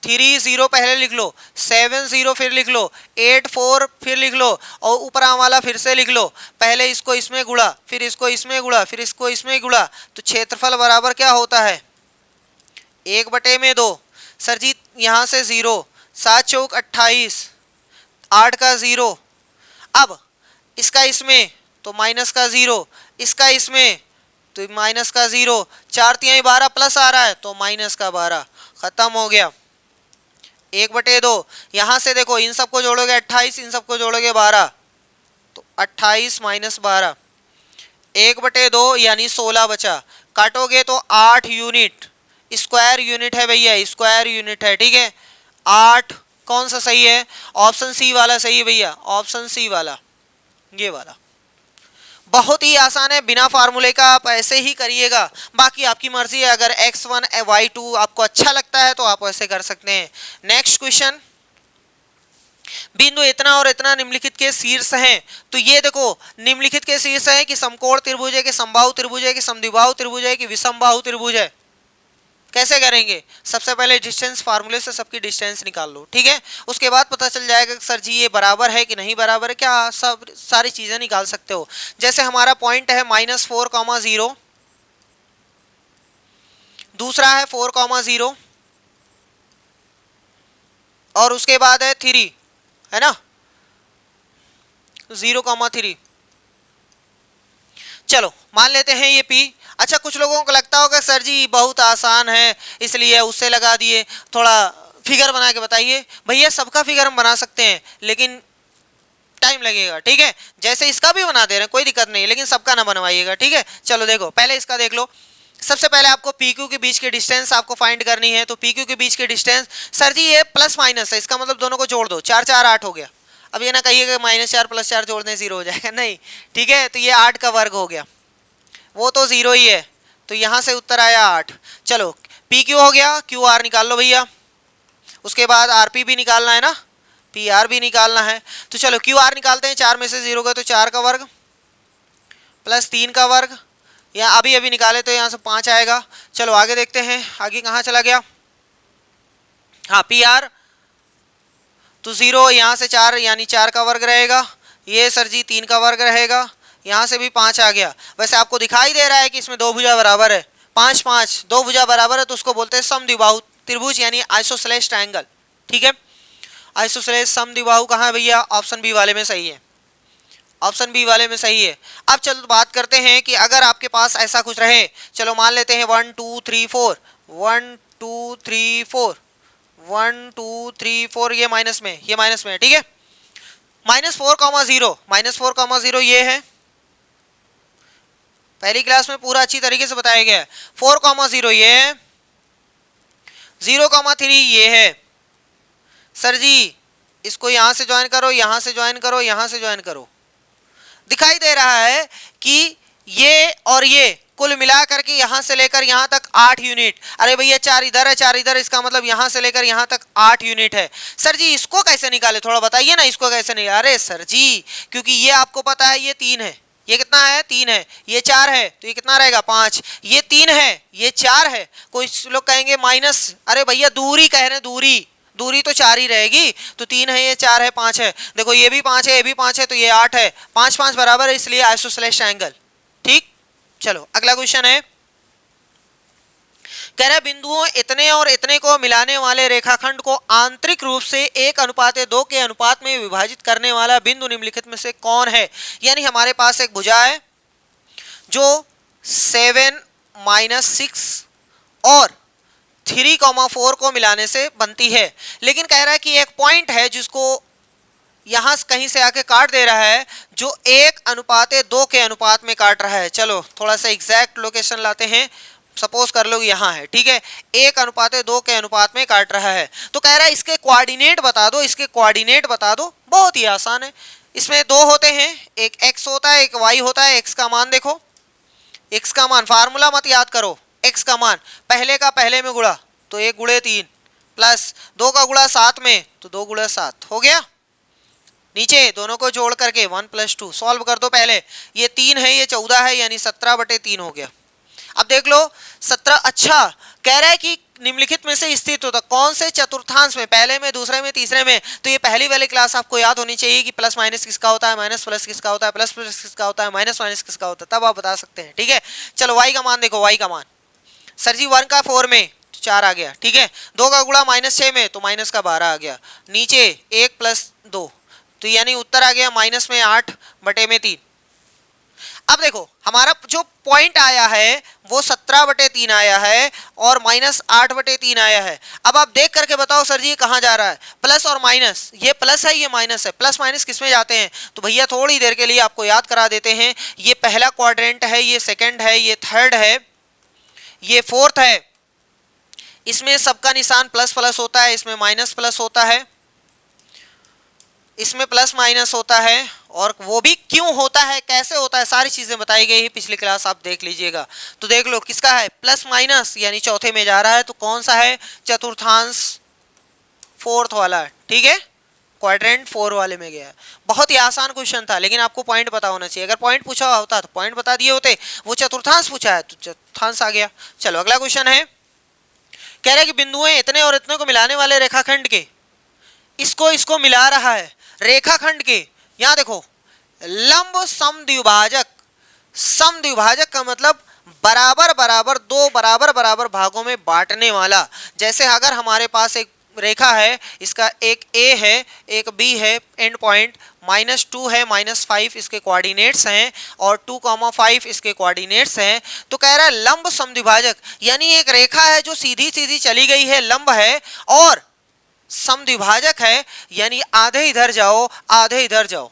3 0 पहले लिख लो, 7 0 फिर लिख लो, 8 4 फिर लिख लो, और ऊपर वाला फिर से लिख लो। पहले इसको इसमें गुणा, फिर इसको इसमें गुणा, फिर इसको इसमें गुणा, तो क्षेत्रफल बराबर क्या होता है 1/2। सर जी यहाँ से 0, 7 चौक 28, 8 का 0। अब इसका इसमें तो माइनस का 0, इसका इसमें तो माइनस का 0, 4 तिहाई 12 प्लस आ रहा है तो माइनस का 12। खत्म हो गया। 1/2। यहाँ से देखो इन सबको जोड़ोगे 28, इन सबको जोड़ोगे 12, तो 28 माइनस 12, 1/2 यानी 16 बचा। काटोगे तो 8 यूनिट, स्क्वायर यूनिट है भैया, स्क्वायर यूनिट है। ठीक है 8 कौन सा सही है, ऑप्शन सी वाला सही है भैया, ऑप्शन सी वाला, ये वाला। बहुत ही आसान है, बिना फार्मूले का आप ऐसे ही करिएगा, बाकी आपकी मर्जी है। अगर x1 y2 आपको अच्छा लगता है तो आप ऐसे कर सकते हैं। नेक्स्ट क्वेश्चन, बिंदु इतना और इतना निम्नलिखित के शीर्ष हैं। तो ये देखो निम्नलिखित के शीर्ष है कि समकोण त्रिभुज है कि समबाहु त्रिभुज है कि समद्विबाहु त्रिभुज है कि विषमबाहु त्रिभुज है। कैसे करेंगे, सबसे पहले डिस्टेंस फार्मूले से सबकी डिस्टेंस निकाल लो। ठीक है उसके बाद पता चल जाएगा कि सर जी ये बराबर है कि नहीं बराबर है, क्या सब सारी चीजें निकाल सकते हो। जैसे हमारा पॉइंट है -4,0, दूसरा है 4,0 और उसके बाद है 3, है ना 0,3। चलो मान लेते हैं ये P। अच्छा कुछ लोगों को लगता होगा सर जी बहुत आसान है इसलिए उससे लगा दिए, थोड़ा फिगर बना के बताइए। भैया सबका फिगर हम बना सकते हैं लेकिन टाइम लगेगा। ठीक है जैसे इसका भी बना दे रहे हैं कोई दिक्कत नहीं है, लेकिन सबका ना बनवाइएगा। ठीक है चलो देखो पहले इसका देख लो। सबसे पहले आपको PQ के बीच की डिस्टेंस आपको फाइंड करनी है। तो PQ के बीच की डिस्टेंस, सर जी ये प्लस माइनस है, इसका मतलब दोनों को जोड़ दो, 4 4 8 हो गया। अब ये ना कहिएगा -4 + 4 जोड़ने 0 हो जाएगा, नहीं। ठीक है तो ये 8 का वर्ग हो गया, वो तो 0 ही है, तो यहाँ से उत्तर आया 8। चलो PQ हो गया, QR निकाल लो भैया। उसके बाद RP भी निकालना है ना, PR भी निकालना है। तो चलो QR निकालते हैं, 4 में से 0 गया तो 4 का वर्ग प्लस 3 का वर्ग, या अभी अभी निकाले तो यहाँ से 5 आएगा। चलो आगे देखते हैं, आगे कहाँ चला गया, हाँ PR तो 0, यहाँ से 4 यानी 4 का वर्ग रहेगा, ये सर जी 3 का वर्ग रहेगा, यहाँ से भी 5 आ गया। वैसे आपको दिखाई दे रहा है कि इसमें 2 भुजा बराबर है, 5 5 2 भुजा बराबर है, तो उसको बोलते हैं समद्विबाहु त्रिभुज यानी आइसोसेलेस ट्रायंगल। ठीक है आइसोसेलेस समद्विबाहु कहाँ है भैया, ऑप्शन बी वाले में सही है, ऑप्शन बी वाले में सही है। अब चलो बात करते हैं कि अगर आपके पास ऐसा कुछ रहे, चलो मान लेते हैं 1 2 3 4 1 2 3 4 1 2 3 4, ये माइनस में, ये माइनस में है। ठीक है -4,0 ये है, पहली क्लास में पूरा अच्छी तरीके से बताया गया है। 4,0 ये है, 0,3 ये है। सर जी इसको यहां से ज्वाइन करो, यहां से ज्वाइन करो, यहां से ज्वाइन करो, दिखाई दे रहा है कि ये और ये कुल मिलाकर के यहां से लेकर यहां तक 8 यूनिट। अरे भैया 4 इधर है 4 इधर, इसका मतलब यहां से लेकर यहां तक 8 यूनिट है। सर जी इसको कैसे निकाले, थोड़ा बताइए ना, इसको कैसे नहीं। अरे सर जी क्योंकि ये आपको पता है ये 3 है, ये कितना है 3 है, ये 4 है तो ये कितना रहेगा 5, ये 3 है ये 4 है। कुछ लोग कहेंगे माइनस, अरे भैया दूरी कह रहे हैं, दूरी दूरी तो 4 ही रहेगी, तो 3 है ये 4 है 5 है, देखो ये भी 5 है ये भी 5 है तो ये 8 है, 5 5 बराबर है, इसलिए आइसोसेलेस ट्रायंगल। ठीक चलो अगला क्वेश्चन है, कह रहा है बिंदुओं इतने और इतने को मिलाने वाले रेखाखंड को आंतरिक रूप से 1:2 के अनुपात में विभाजित करने वाला बिंदु निम्नलिखित में से कौन है। यानी हमारे पास एक भुजा है जो 7 -6 और 3,4 को मिलाने से बनती है, लेकिन कह रहा है कि एक पॉइंट है जिसको यहां कहीं से आके काट दे रहा है जो 1:2 के अनुपात में काट रहा है। चलो थोड़ा सा एग्जैक्ट लोकेशन लाते हैं, सपोज कर लो यहाँ है। ठीक है 1:2 के अनुपात में काट रहा है, तो कह रहा है इसके कोऑर्डिनेट बता दो, इसके कोऑर्डिनेट बता दो। बहुत ही आसान है, इसमें 2 होते हैं, एक x होता है एक y होता है। x का मान देखो, x का मान फार्मूला मत याद करो, x का मान पहले का पहले में गुणा तो 1 × 3 प्लस 2 का गुणा 7 में तो 2 × 7 हो गया। नीचे दोनों को जोड़ करके 1 + 2 सॉल्व कर दो पहले, ये 3 है ये 14 है यानी 17/3 हो गया। अब देख लो 17, अच्छा कह रहा है कि निम्नलिखित में से स्थित होता कौन से चतुर्थांश में, पहले में, दूसरे में, तीसरे में। तो ये पहली वाली क्लास आपको याद होनी चाहिए कि प्लस माइनस किसका होता है, माइनस प्लस किसका होता है, प्लस प्लस किसका होता है, माइनस माइनस किसका होता है, तब आप बता सकते हैं। ठीक है, चलो वाई का मान देखो, वाई का मान सर जी 1 का 4 में 4 आ गया। ठीक है, 2 का गुणा -6 में तो माइनस का 12 आ गया। नीचे 1 + 2 तो यानी उत्तर आ गया माइनस में 8/3। अब देखो हमारा जो पॉइंट आया है वो 17/3 आया है और -8/3 आया है। अब आप देख करके बताओ सर जी ये कहाँ जा रहा है, प्लस और माइनस, ये प्लस है ये माइनस है, प्लस माइनस किस में जाते हैं, तो भैया थोड़ी देर के लिए आपको याद करा देते हैं। ये पहला क्वाड्रेंट है, ये सेकंड है, ये थर्ड है, ये फोर्थ है। इसमें सबका निशान प्लस प्लस होता है, इसमें माइनस प्लस होता है, इसमें प्लस माइनस होता है, और वो भी क्यों होता है, कैसे होता है, सारी चीजें बताई गई है पिछली क्लास, आप देख लीजिएगा। तो देख लो किसका है प्लस माइनस यानी चौथे में जा रहा है, तो कौन सा है, चतुर्थांश फोर्थ वाला। ठीक है, क्वाड्रेंट 4 वाले में गया। बहुत ही आसान क्वेश्चन था, लेकिन आपको पॉइंट पता होना चाहिए। अगर पॉइंट पूछा होता तो पॉइंट बता दिए होते, वो चतुर्थांश पूछा है तो चतुर्थांश आ गया। चलो अगला क्वेश्चन है, कह रहा है कि बिंदुएं इतने और इतने को मिलाने वाले रेखाखंड के, इसको मिला रहा है रेखाखंड के, यहां देखो लंब समद्विभाजक, समद्विभाजक का मतलब बराबर बराबर, दो बराबर बराबर भागों में बांटने वाला। जैसे अगर हमारे पास एक रेखा है, इसका एक ए है एक बी है, एंड पॉइंट -2 है, -5 इसके कोऑर्डिनेट्स हैं और 2,5 इसके कोऑर्डिनेट्स हैं। तो कह रहा है लंब समद्विभाजक यानी एक रेखा है जो सीधी सीधी चली गई है, लंब है, और समद्विभाजक है यानी आधे इधर जाओ आधे इधर जाओ,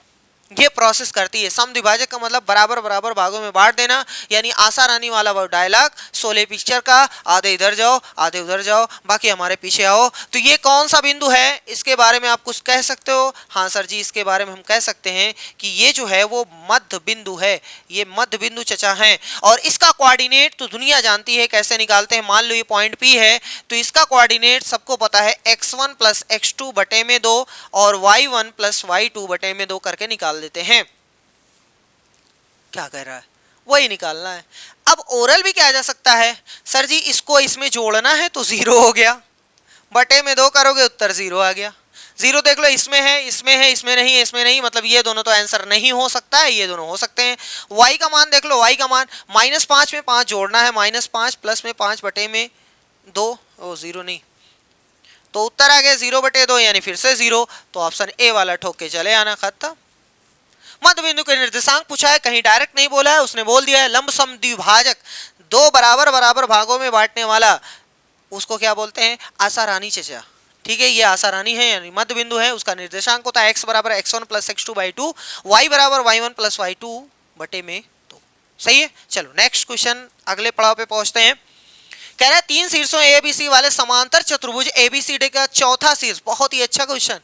ये प्रोसेस करती है। समद्विभाजक का मतलब बराबर बराबर भागों में बांट देना, यानी आशा रानी वाला वो डायलॉग शोले पिक्चर का, आधे इधर जाओ आधे उधर जाओ बाकी हमारे पीछे आओ। तो ये कौन सा बिंदु है, इसके बारे में आप कुछ कह सकते हो? हाँ सर जी, इसके बारे में हम कह सकते हैं कि ये जो है वो मध्य बिंदु है, ये मध्य बिंदु चचा है। और इसका कोऑर्डिनेट तो दुनिया जानती है कैसे निकालते हैं। मान लो ये पॉइंट P है तो इसका कोऑर्डिनेट सबको पता है x1 + x2/2 और y1 + y2/2 करके निकाल देते हैं। क्या कह रहा है, वही निकालना है। अब ओरल भी क्या जा सकता है, सर जी इसको इसमें जोड़ना है तो 0 हो गया, /2 करोगे उत्तर 0 आ गया। 0 देख लो इसमें है इसमें है, इसमें नहीं है इसमें नहीं, मतलब ये दोनों तो आंसर नहीं हो सकता है, ये दोनों हो सकते हैं। y का मान देख लो, y का मान -5 में 5 जोड़ना है, -5 प्लस में 5/2, ओ 0 नहीं, तो उत्तर आ गया 0/2 यानी फिर से 0। तो ऑप्शन ए वाला ठोक के चले आना, खत्म। मध्य बिंदु के निर्देशांक पूछा है, कहीं डायरेक्ट नहीं बोला है, उसने बोल दिया है लंब समद्विभाजक, दो बराबर बराबर भागों में बांटने वाला, उसको क्या बोलते हैं, आशा रानी चचा। ठीक है, ये आशा रानी है यानी मध्य बिंदु है, उसका निर्देशांक होता है x = x1 + x2/2, y = y1 + y2/2। सही है। चलो नेक्स्ट क्वेश्चन, अगले पड़ाव पे पहुंचते हैं। कह रहा है 3 शीर्षों ABC वाले समांतर चतुर्भुज ABCD का चौथा शीर्ष, बहुत ही अच्छा क्वेश्चन,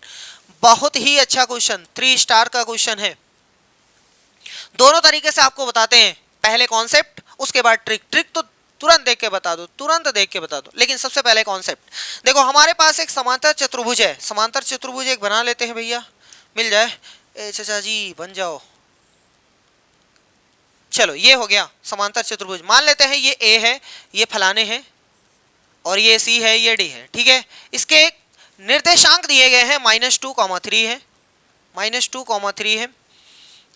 बहुत ही अच्छा क्वेश्चन, 3 स्टार का क्वेश्चन है। दोनों तरीके से आपको बताते हैं, पहले कॉन्सेप्ट उसके बाद ट्रिक। ट्रिक तो तुरंत देख के बता दो, तुरंत देख के बता दो, लेकिन सबसे पहले कॉन्सेप्ट देखो। हमारे पास एक समांतर चतुर्भुज है, समांतर चतुर्भुज एक बना लेते हैं भैया, मिल जाए, ए चाचा जी बन जाओ। चलो ये हो गया समांतर चतुर्भुज, मान लेते हैं ये ए है, ये फलाने हैं, और ये सी है, ये डी है। ठीक है, इसके निर्देशांक दिए गए हैं -2,3 है, -2,3 है,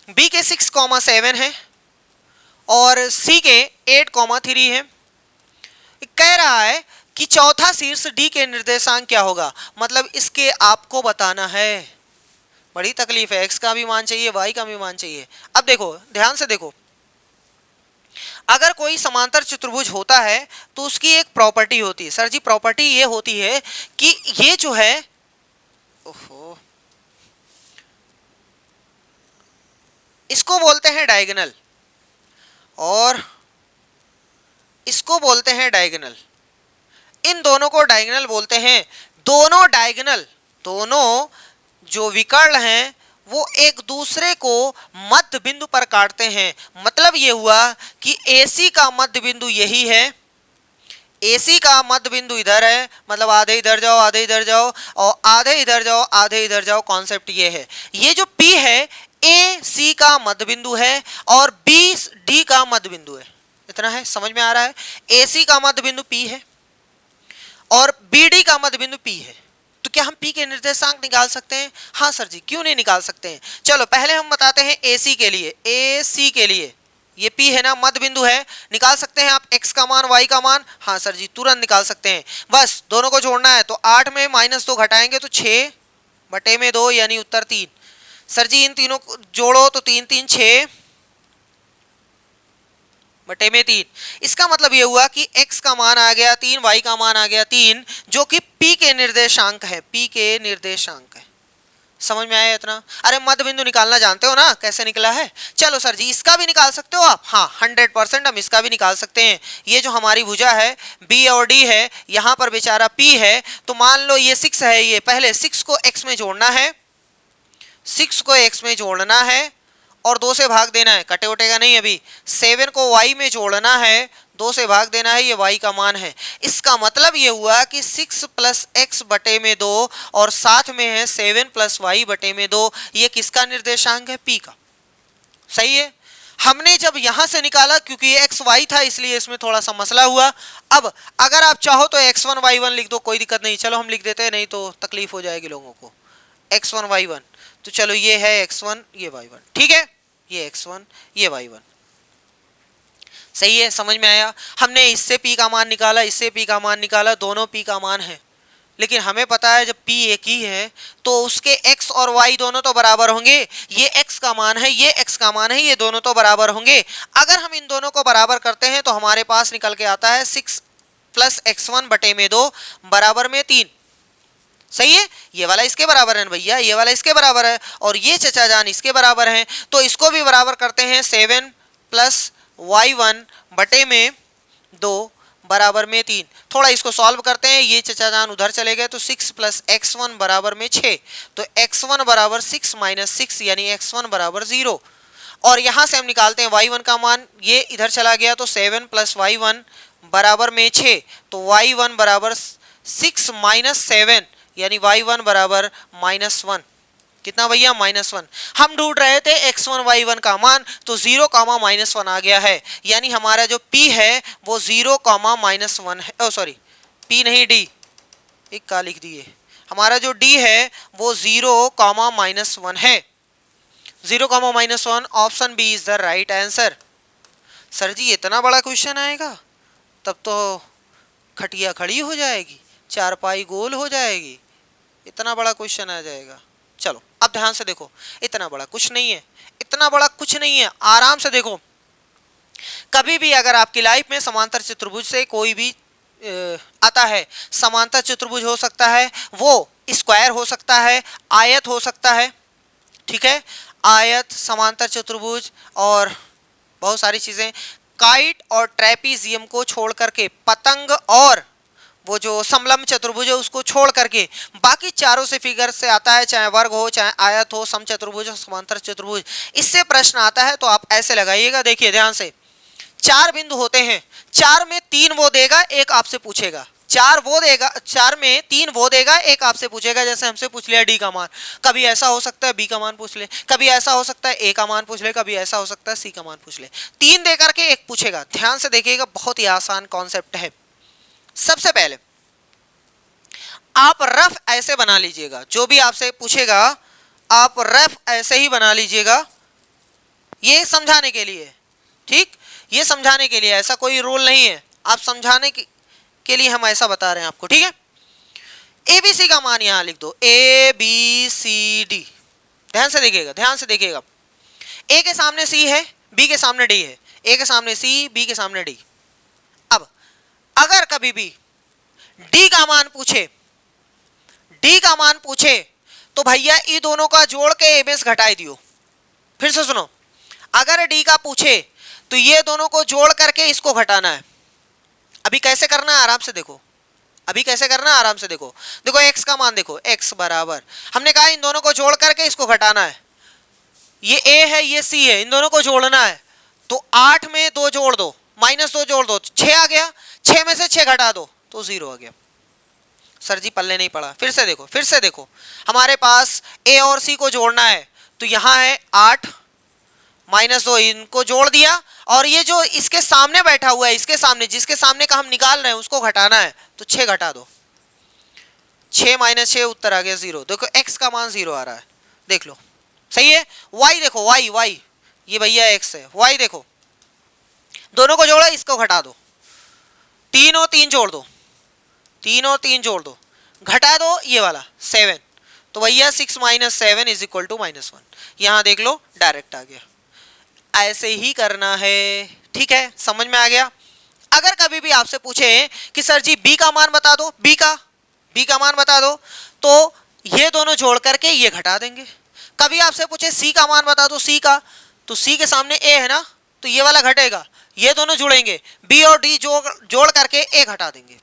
बी के 6,7 है और सी के 8,3 है। कह रहा है कि चौथा शीर्ष डी के निर्देशांक क्या होगा, मतलब इसके आपको बताना है। बड़ी तकलीफ है, एक्स का भी मान चाहिए वाई का भी मान चाहिए। अब देखो ध्यान से देखो, अगर कोई समांतर चतुर्भुज होता है तो उसकी एक प्रॉपर्टी होती है। सर जी प्रॉपर्टी ये होती है कि ये जो है, ओहो, इसको बोलते हैं डायगोनल और इसको बोलते हैं डायगोनल, इन दोनों को डायगोनल बोलते हैं। दोनों डायगोनल, दोनों जो विकर्ण हैं वो एक दूसरे को मध्य बिंदु पर काटते हैं। मतलब ये हुआ कि AC का मध्य बिंदु यही है, AC का मध्य बिंदु इधर है, मतलब आधे इधर जाओ आधे इधर जाओ और आधे इधर जाओ आधे इधर जाओ, कॉन्सेप्ट ये है। ये जो P है AC का मध्य बिंदु है और BD का मध्य बिंदु है। इतना है, समझ में आ रहा है? AC का मध्य बिंदु P है और BD का मध्य बिंदु P है। तो क्या हम P के निर्देशांक निकाल सकते हैं? हाँ सर जी, क्यों नहीं निकाल सकते हैं। चलो पहले हम बताते हैं AC के लिए। AC के लिए ये P है ना, मध्य बिंदु है, निकाल सकते हैं आप x का मान y का मान। हाँ सर जी, तुरंत निकाल सकते हैं। बस दोनों को जोड़ना है, तो 8 में -2 घटाएंगे तो 6/2 यानी उत्तर 3। सर जी इन तीनों को जोड़ो तो 3 3 6/3। इसका मतलब ये हुआ कि x का मान आ गया 3, y का मान आ गया 3, जो कि P के निर्देशांक है। P के निर्देशांक है। समझ में आया इतना? अरे मध्य बिंदु निकालना जानते हो ना, कैसे निकला है? चलो सर जी इसका भी निकाल सकते हो आप। हाँ 100% हम इसका भी निकाल सकते हैं। ये जो हमारी भुजा है B और D है, यहाँ पर बेचारा P है, तो मान लो ये 6 है, ये पहले 6 को x में जोड़ना है, 6 को x में जोड़ना है और 2 से भाग देना है, कटे उटेगा नहीं अभी। 7 को y में जोड़ना है, 2 से भाग देना है, ये y का मान है। इसका मतलब ये हुआ कि 6 + x/2 और साथ में है 7 + y/2। ये किसका निर्देशांक है? P का। सही है। हमने जब यहां से निकाला, क्योंकि ये x y था इसलिए इसमें थोड़ा सा मसला हुआ। अब अगर आप चाहो तो x1 y1 लिख दो, कोई दिक्कत नहीं। चलो हम लिख देते हैं, नहीं तो तकलीफ हो जाएगी लोगों को। x1 y1, तो चलो ये है x1 ये y1, ठीक है, ये x1 ये y1। सही है, समझ में आया? हमने इससे P का मान निकाला, इससे P का मान निकाला, दोनों P का मान है। लेकिन हमें पता है जब P एक ही है तो उसके x और y दोनों तो बराबर होंगे। ये x का मान है, ये x का मान है, ये दोनों तो बराबर होंगे। अगर हम इन दोनों को बराबर करते हैं तो हमारे पास निकल के आता है 6 + x1/2 बराबर में 3। सही है। ये वाला इसके बराबर है भैया, ये वाला इसके बराबर है और ये चचा जान इसके बराबर हैं, तो इसको भी बराबर करते हैं 7 + y1/2 बराबर में 3। थोड़ा इसको सॉल्व करते हैं, ये चचा जान उधर चले गए, तो 6 + x1 बराबर में 6, तो x1 बराबर 6 - 6 यानी x1 बराबर 0। और यहां से हम निकालते हैं y1 का मान, ये इधर चला गया तो 7 + y1 बराबर में 6, तो y1 बराबर 6 - 7 यानी y1 बराबर -1। कितना भैया? -1। हम ढूंढ रहे थे x1 y1 का मान, तो 0, -1 आ गया है। यानी हमारा जो P है वो 0, -1 है। ओ सॉरी, P नहीं D, एक का लिख दिए। हमारा जो D है वो 0, -1 है। 0, -1, option B is the right answer. Sir ji इतना बड़ा क्वेश्चन आएगा तब तो खटिया खड़ी हो जाएगी, चारपाई गोल हो जाएगी, इतना बड़ा क्वेश्चन आ जाएगा। चलो अब ध्यान से देखो, इतना बड़ा कुछ नहीं है, इतना बड़ा कुछ नहीं है, आराम से देखो। कभी भी अगर आपकी लाइफ में समांतर चतुर्भुज से कोई भी आता है, समांतर चतुर्भुज हो सकता है, वो स्क्वायर हो सकता है, आयत हो सकता है, ठीक है, आयत, समांतर चतुर्भुज और बहुत सारी चीजें। काइट और ट्रेपीजियम को छोड़ करके, पतंग और वो जो समलंब चतुर्भुज है उसको छोड़ करके बाकी चारों से फिगर से आता है, चाहे वर्ग हो, चाहे आयत हो, समचतुर्भुज हो, समांतर चतुर्भुज। इससे प्रश्न आता है तो आप ऐसे लगाइएगा, देखिए ध्यान से। 4 बिंदु होते हैं, 4 में 3 वो देगा, एक आपसे पूछेगा। 4 वो देगा, 4 में 3 वो देगा, एक आपसे पूछेगा। जैसे हमसे पूछ लिया D का मान, कभी ऐसा हो सकता है B का मान पूछ ले, कभी ऐसा हो सकता है A का मान पूछ ले, कभी ऐसा हो सकता है C का मान पूछ ले। 3 दे करके एक पूछेगा। ध्यान से देखिएगा, बहुत ही आसान कॉन्सेप्ट है। सबसे पहले आप रफ ऐसे बना लीजिएगा, जो भी आपसे पूछेगा आप रफ ऐसे ही बना लीजिएगा, ये समझाने के लिए, ठीक, ये समझाने के लिए, ऐसा कोई रूल नहीं है, आप समझाने के लिए हम ऐसा बता रहे हैं आपको, ठीक है। ABC का मान यहां लिख दो, ABCD। ध्यान से देखिएगा, ध्यान से देखिएगा। A के सामने C है, B के सामने D है, A के सामने C, B के सामने D। अब अगर कभी भी D का मान पूछे, D का मान पूछे तो भैया ये दोनों का जोड़ के A बेस घटाई दियो। फिर से सुनो, अगर D का पूछे तो ये दोनों को जोड़ करके इसको घटाना है। अभी कैसे करना है, आराम से देखो, अभी कैसे करना है, आराम से देखो। देखो x का मान देखो, x बराबर, हमने कहा इन दोनों को जोड़ करके इसको घटाना है। ये A है, ये C है, इन दोनों को जोड़ना है, तो 8 में 2 जोड़ दो, -2 जोड़ दो, 6 आ गया। 6 में से 6 घटा दो तो 0 आ गया। सर जी पल्ले नहीं पड़ा। फिर से देखो हमारे पास ए और सी को जोड़ना है तो यहाँ है 8 -2 इनको जोड़ दिया, और ये जो इसके सामने बैठा हुआ है, इसके सामने जिसके सामने का हम निकाल रहे हैं उसको घटाना है तो 6 घटा दो, 6 - 6 उत्तर आ गया 0। देखो x का मान 0 आ रहा है, देख लो सही है। y देखो y ये भैया x है, y देखो दोनों को जोड़ो, इसको घटा दो, 3 और 3 जोड़ दो, 3 और 3 जोड़ दो, घटा दो ये वाला 7, तो भैया 6 - 7 = -1। यहां देख लो डायरेक्ट आ गया। ऐसे ही करना है, ठीक है, समझ में आ गया। अगर कभी भी आपसे पूछे कि सर जी b का मान बता दो, b का मान बता दो, तो ये दोनों जोड़ करके ये घटा देंगे। कभी आपसे पूछे c का मान बता दो, c का, तो c के सामने a है ना, तो ये वाला घटेगा, ये दोनों जुड़ेंगे, b और d जोड़ करके a घटा देंगे।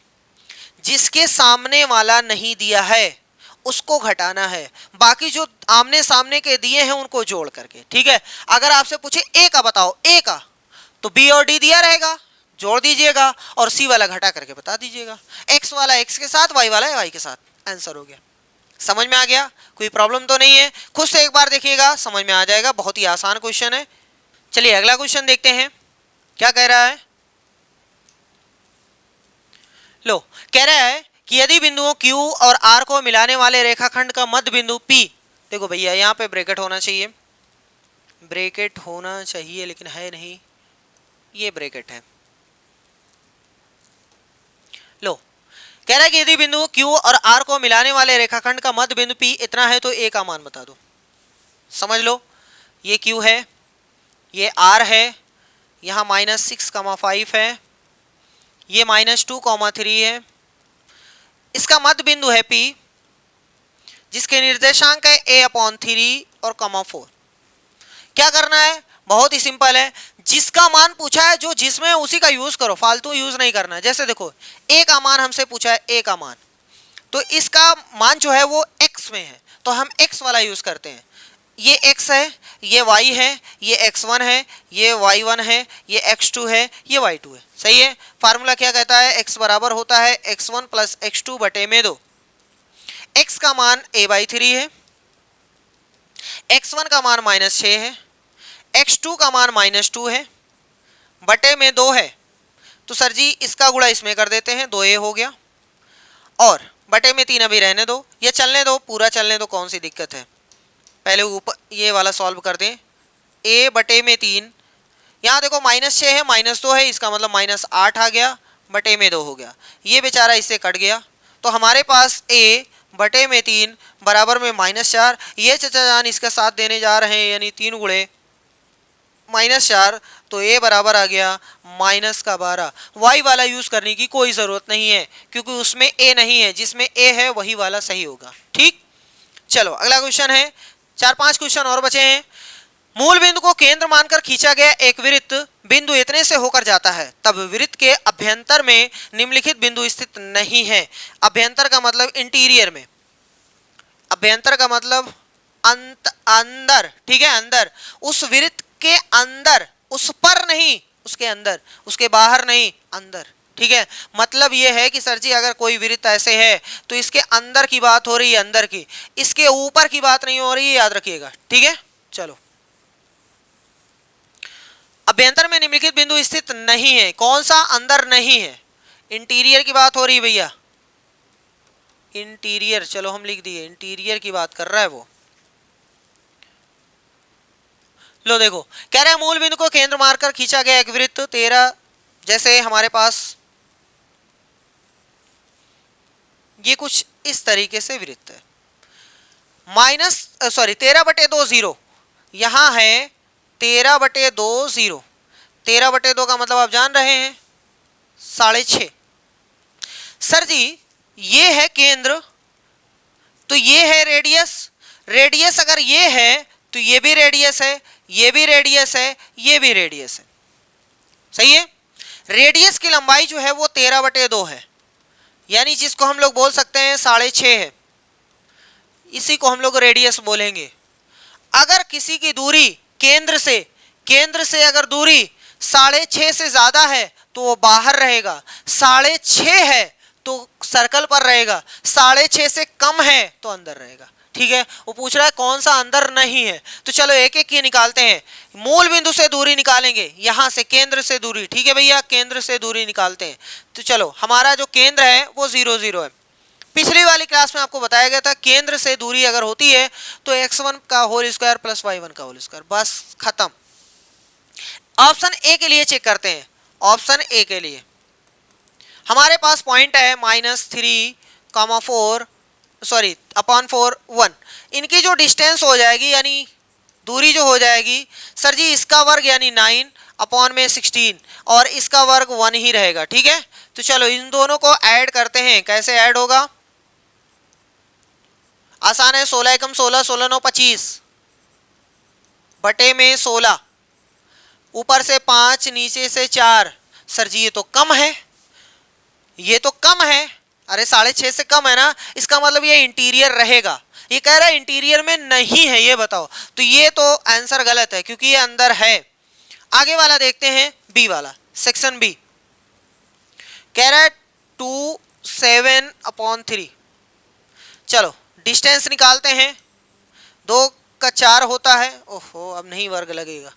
जिसके सामने वाला नहीं दिया है उसको घटाना है, बाकी जो आमने सामने के दिए हैं उनको जोड़ करके, ठीक है। अगर आपसे पूछे a का बताओ, a का, तो b और d दिया रहेगा, जोड़ दीजिएगा, और c वाला घटा करके बता दीजिएगा, x वाला x के साथ, y वाला y के साथ, आंसर हो गया। समझ में आ गया, कोई प्रॉब्लम तो नहीं है। खुद से एक बार देखिएगा, समझ में आ जाएगा, बहुत ही आसान क्वेश्चन है। चलिए अगला क्वेश्चन देखते हैं क्या कह रहा है। लो, कह रहा है कि यदि बिंदुओं Q और R को मिलाने वाले रेखाखंड का मध्य बिंदु P, देखो भैया यहाँ पे ब्रैकेट होना चाहिए, लेकिन है नहीं, ये ब्रैकेट है। लो, कह रहा है कि यदि बिंदु Q और R को मिलाने वाले रेखाखंड का मध्य बिंदु P इतना है तो A का मान बता दो। समझ लो, ये Q है, ये R है, यहाँ -6,5 है, ये -2,3 है, इसका मध्य बिंदु है P, जिसके निर्देशांक है A/3 और 4। क्या करना है, बहुत ही सिंपल है, जिसका मान पूछा है जो जिसमें उसी का यूज करो, फालतू यूज नहीं करना है। जैसे देखो A का मान हमसे पूछा है, A का मान, तो इसका मान जो है वो x में है, तो हम x वाला यूज करते हैं। ये x है, ये y है, ये x1 है, ये y1 है, ये x2 है, ये y2 है, सही है। फार्मूला क्या कहता है, x बराबर होता है x1 + x2 बटे में 2। x का मान a/3 है, x1 का मान -6 है, x2 का मान -2 है, बटे में 2 है, तो सर जी इसका गुणा इसमें कर देते हैं, 2a हो गया, और बटे में 3 अभी रहने दो, ये चलने दो, पूरा चलने दो, कौन सी दिक्कत है। पहले ऊपर ये वाला सॉल्व कर दें, a बटे में 3, यहाँ देखो -6 है, -2 है, इसका मतलब -8 आ गया, बटे में 2 हो गया, ये बेचारा इससे कट गया, तो हमारे पास a बटे में 3 बराबर में -4, ये चचा जान इसका साथ देने जा रहे हैं, यानी 3 गुणे -4, तो a बराबर आ गया -12। y वाला यूज करने की कोई ज़रूरत नहीं है क्योंकि उसमें a नहीं है, जिसमें a है वही वाला सही होगा, ठीक। चलो अगला क्वेश्चन है, 4-5 क्वेश्चन और बचे हैं। मूल बिंदु को केंद्र मानकर खींचा गया एक वृत्त बिंदु इतने से होकर जाता है, तब वृत्त के अभ्यंतर में निम्नलिखित बिंदु स्थित नहीं है। अभ्यंतर का मतलब इंटीरियर में, अभ्यंतर का मतलब अंदर, ठीक है, अंदर, उस वृत्त के अंदर, उस पर नहीं, उसके अंदर, उसके बाहर नहीं, अंदर, ठीक है। मतलब ये है कि सर जी अगर कोई वृत्त ऐसे है तो इसके अंदर की बात हो रही है, अंदर की, इसके ऊपर की बात नहीं हो रही है, याद रखिएगा, ठीक है। चलो, अभ्यंतर में निम्नलिखित बिंदु स्थित नहीं है, कौन सा, अंदर नहीं है, इंटीरियर की बात हो रही है भैया, इंटीरियर, चलो हम लिख दिए, इंटीरियर की बात कर रहा है वो। लो देखो, कह रहा है मूल बिंदु को केंद्र मारकर खींचा गया एक वृत्त 13, जैसे हमारे पास ये कुछ इस तरीके से वृत्त है, 13/2 0, यहां है 13/2 0, 13/2 का मतलब आप जान रहे हैं 6.5। सर जी ये है केंद्र, तो ये है रेडियस, रेडियस अगर ये है तो ये भी रेडियस है, ये भी रेडियस है, ये भी रेडियस है, सही है। रेडियस की लंबाई जो है वो 13/2 है, यानी जिसको हम लोग बोल सकते हैं 6.5 है, इसी को हम लोग रेडियस बोलेंगे। अगर किसी की दूरी केंद्र से अगर दूरी 6.5 से ज्यादा है तो वो बाहर रहेगा, 6.5 है तो सर्कल पर रहेगा, 6.5 से कम है तो अंदर रहेगा। ठीक है, वो पूछ रहा है कौन सा अंदर नहीं है, तो चलो एक एक ये निकालते हैं। मूल बिंदु से दूरी निकालेंगे, यहां से केंद्र से दूरी। ठीक है भैया, केंद्र से दूरी निकालते हैं। तो चलो हमारा जो केंद्र है वो 0 0 है। पिछली वाली क्लास में आपको बताया गया था केंद्र से दूरी अगर होती है तो x1 का होल स्क्वायर प्लस y1 का होल स्क्वायर, बस खत्म। ऑप्शन ए के लिए चेक करते हैं। ऑप्शन ए के लिए हमारे पास पॉइंट है -3, 4 अपॉन 4 1। इनकी जो डिस्टेंस हो जाएगी यानी दूरी जो हो जाएगी सर जी, इसका वर्ग यानी 9 अपॉन में 16 और इसका वर्ग 1 ही रहेगा। ठीक है, तो चलो इन दोनों को ऐड करते हैं। कैसे ऐड होगा, आसान है। 16 एकम 16, 16 9 25 बटे में 16, ऊपर से 5 नीचे से 4। सर जी ये तो कम है, ये तो कम है। अरे 6.5 से कम है ना, इसका मतलब ये इंटीरियर रहेगा। ये कह रहा है इंटीरियर में नहीं है, ये बताओ। तो ये तो आंसर गलत है क्योंकि ये अंदर है। आगे वाला देखते हैं, बी वाला, सेक्शन बी कह रहा है 2 7 अपॉन 3। चलो डिस्टेंस निकालते हैं। 2 का 4 होता है, ओहो अब नहीं वर्ग लगेगा।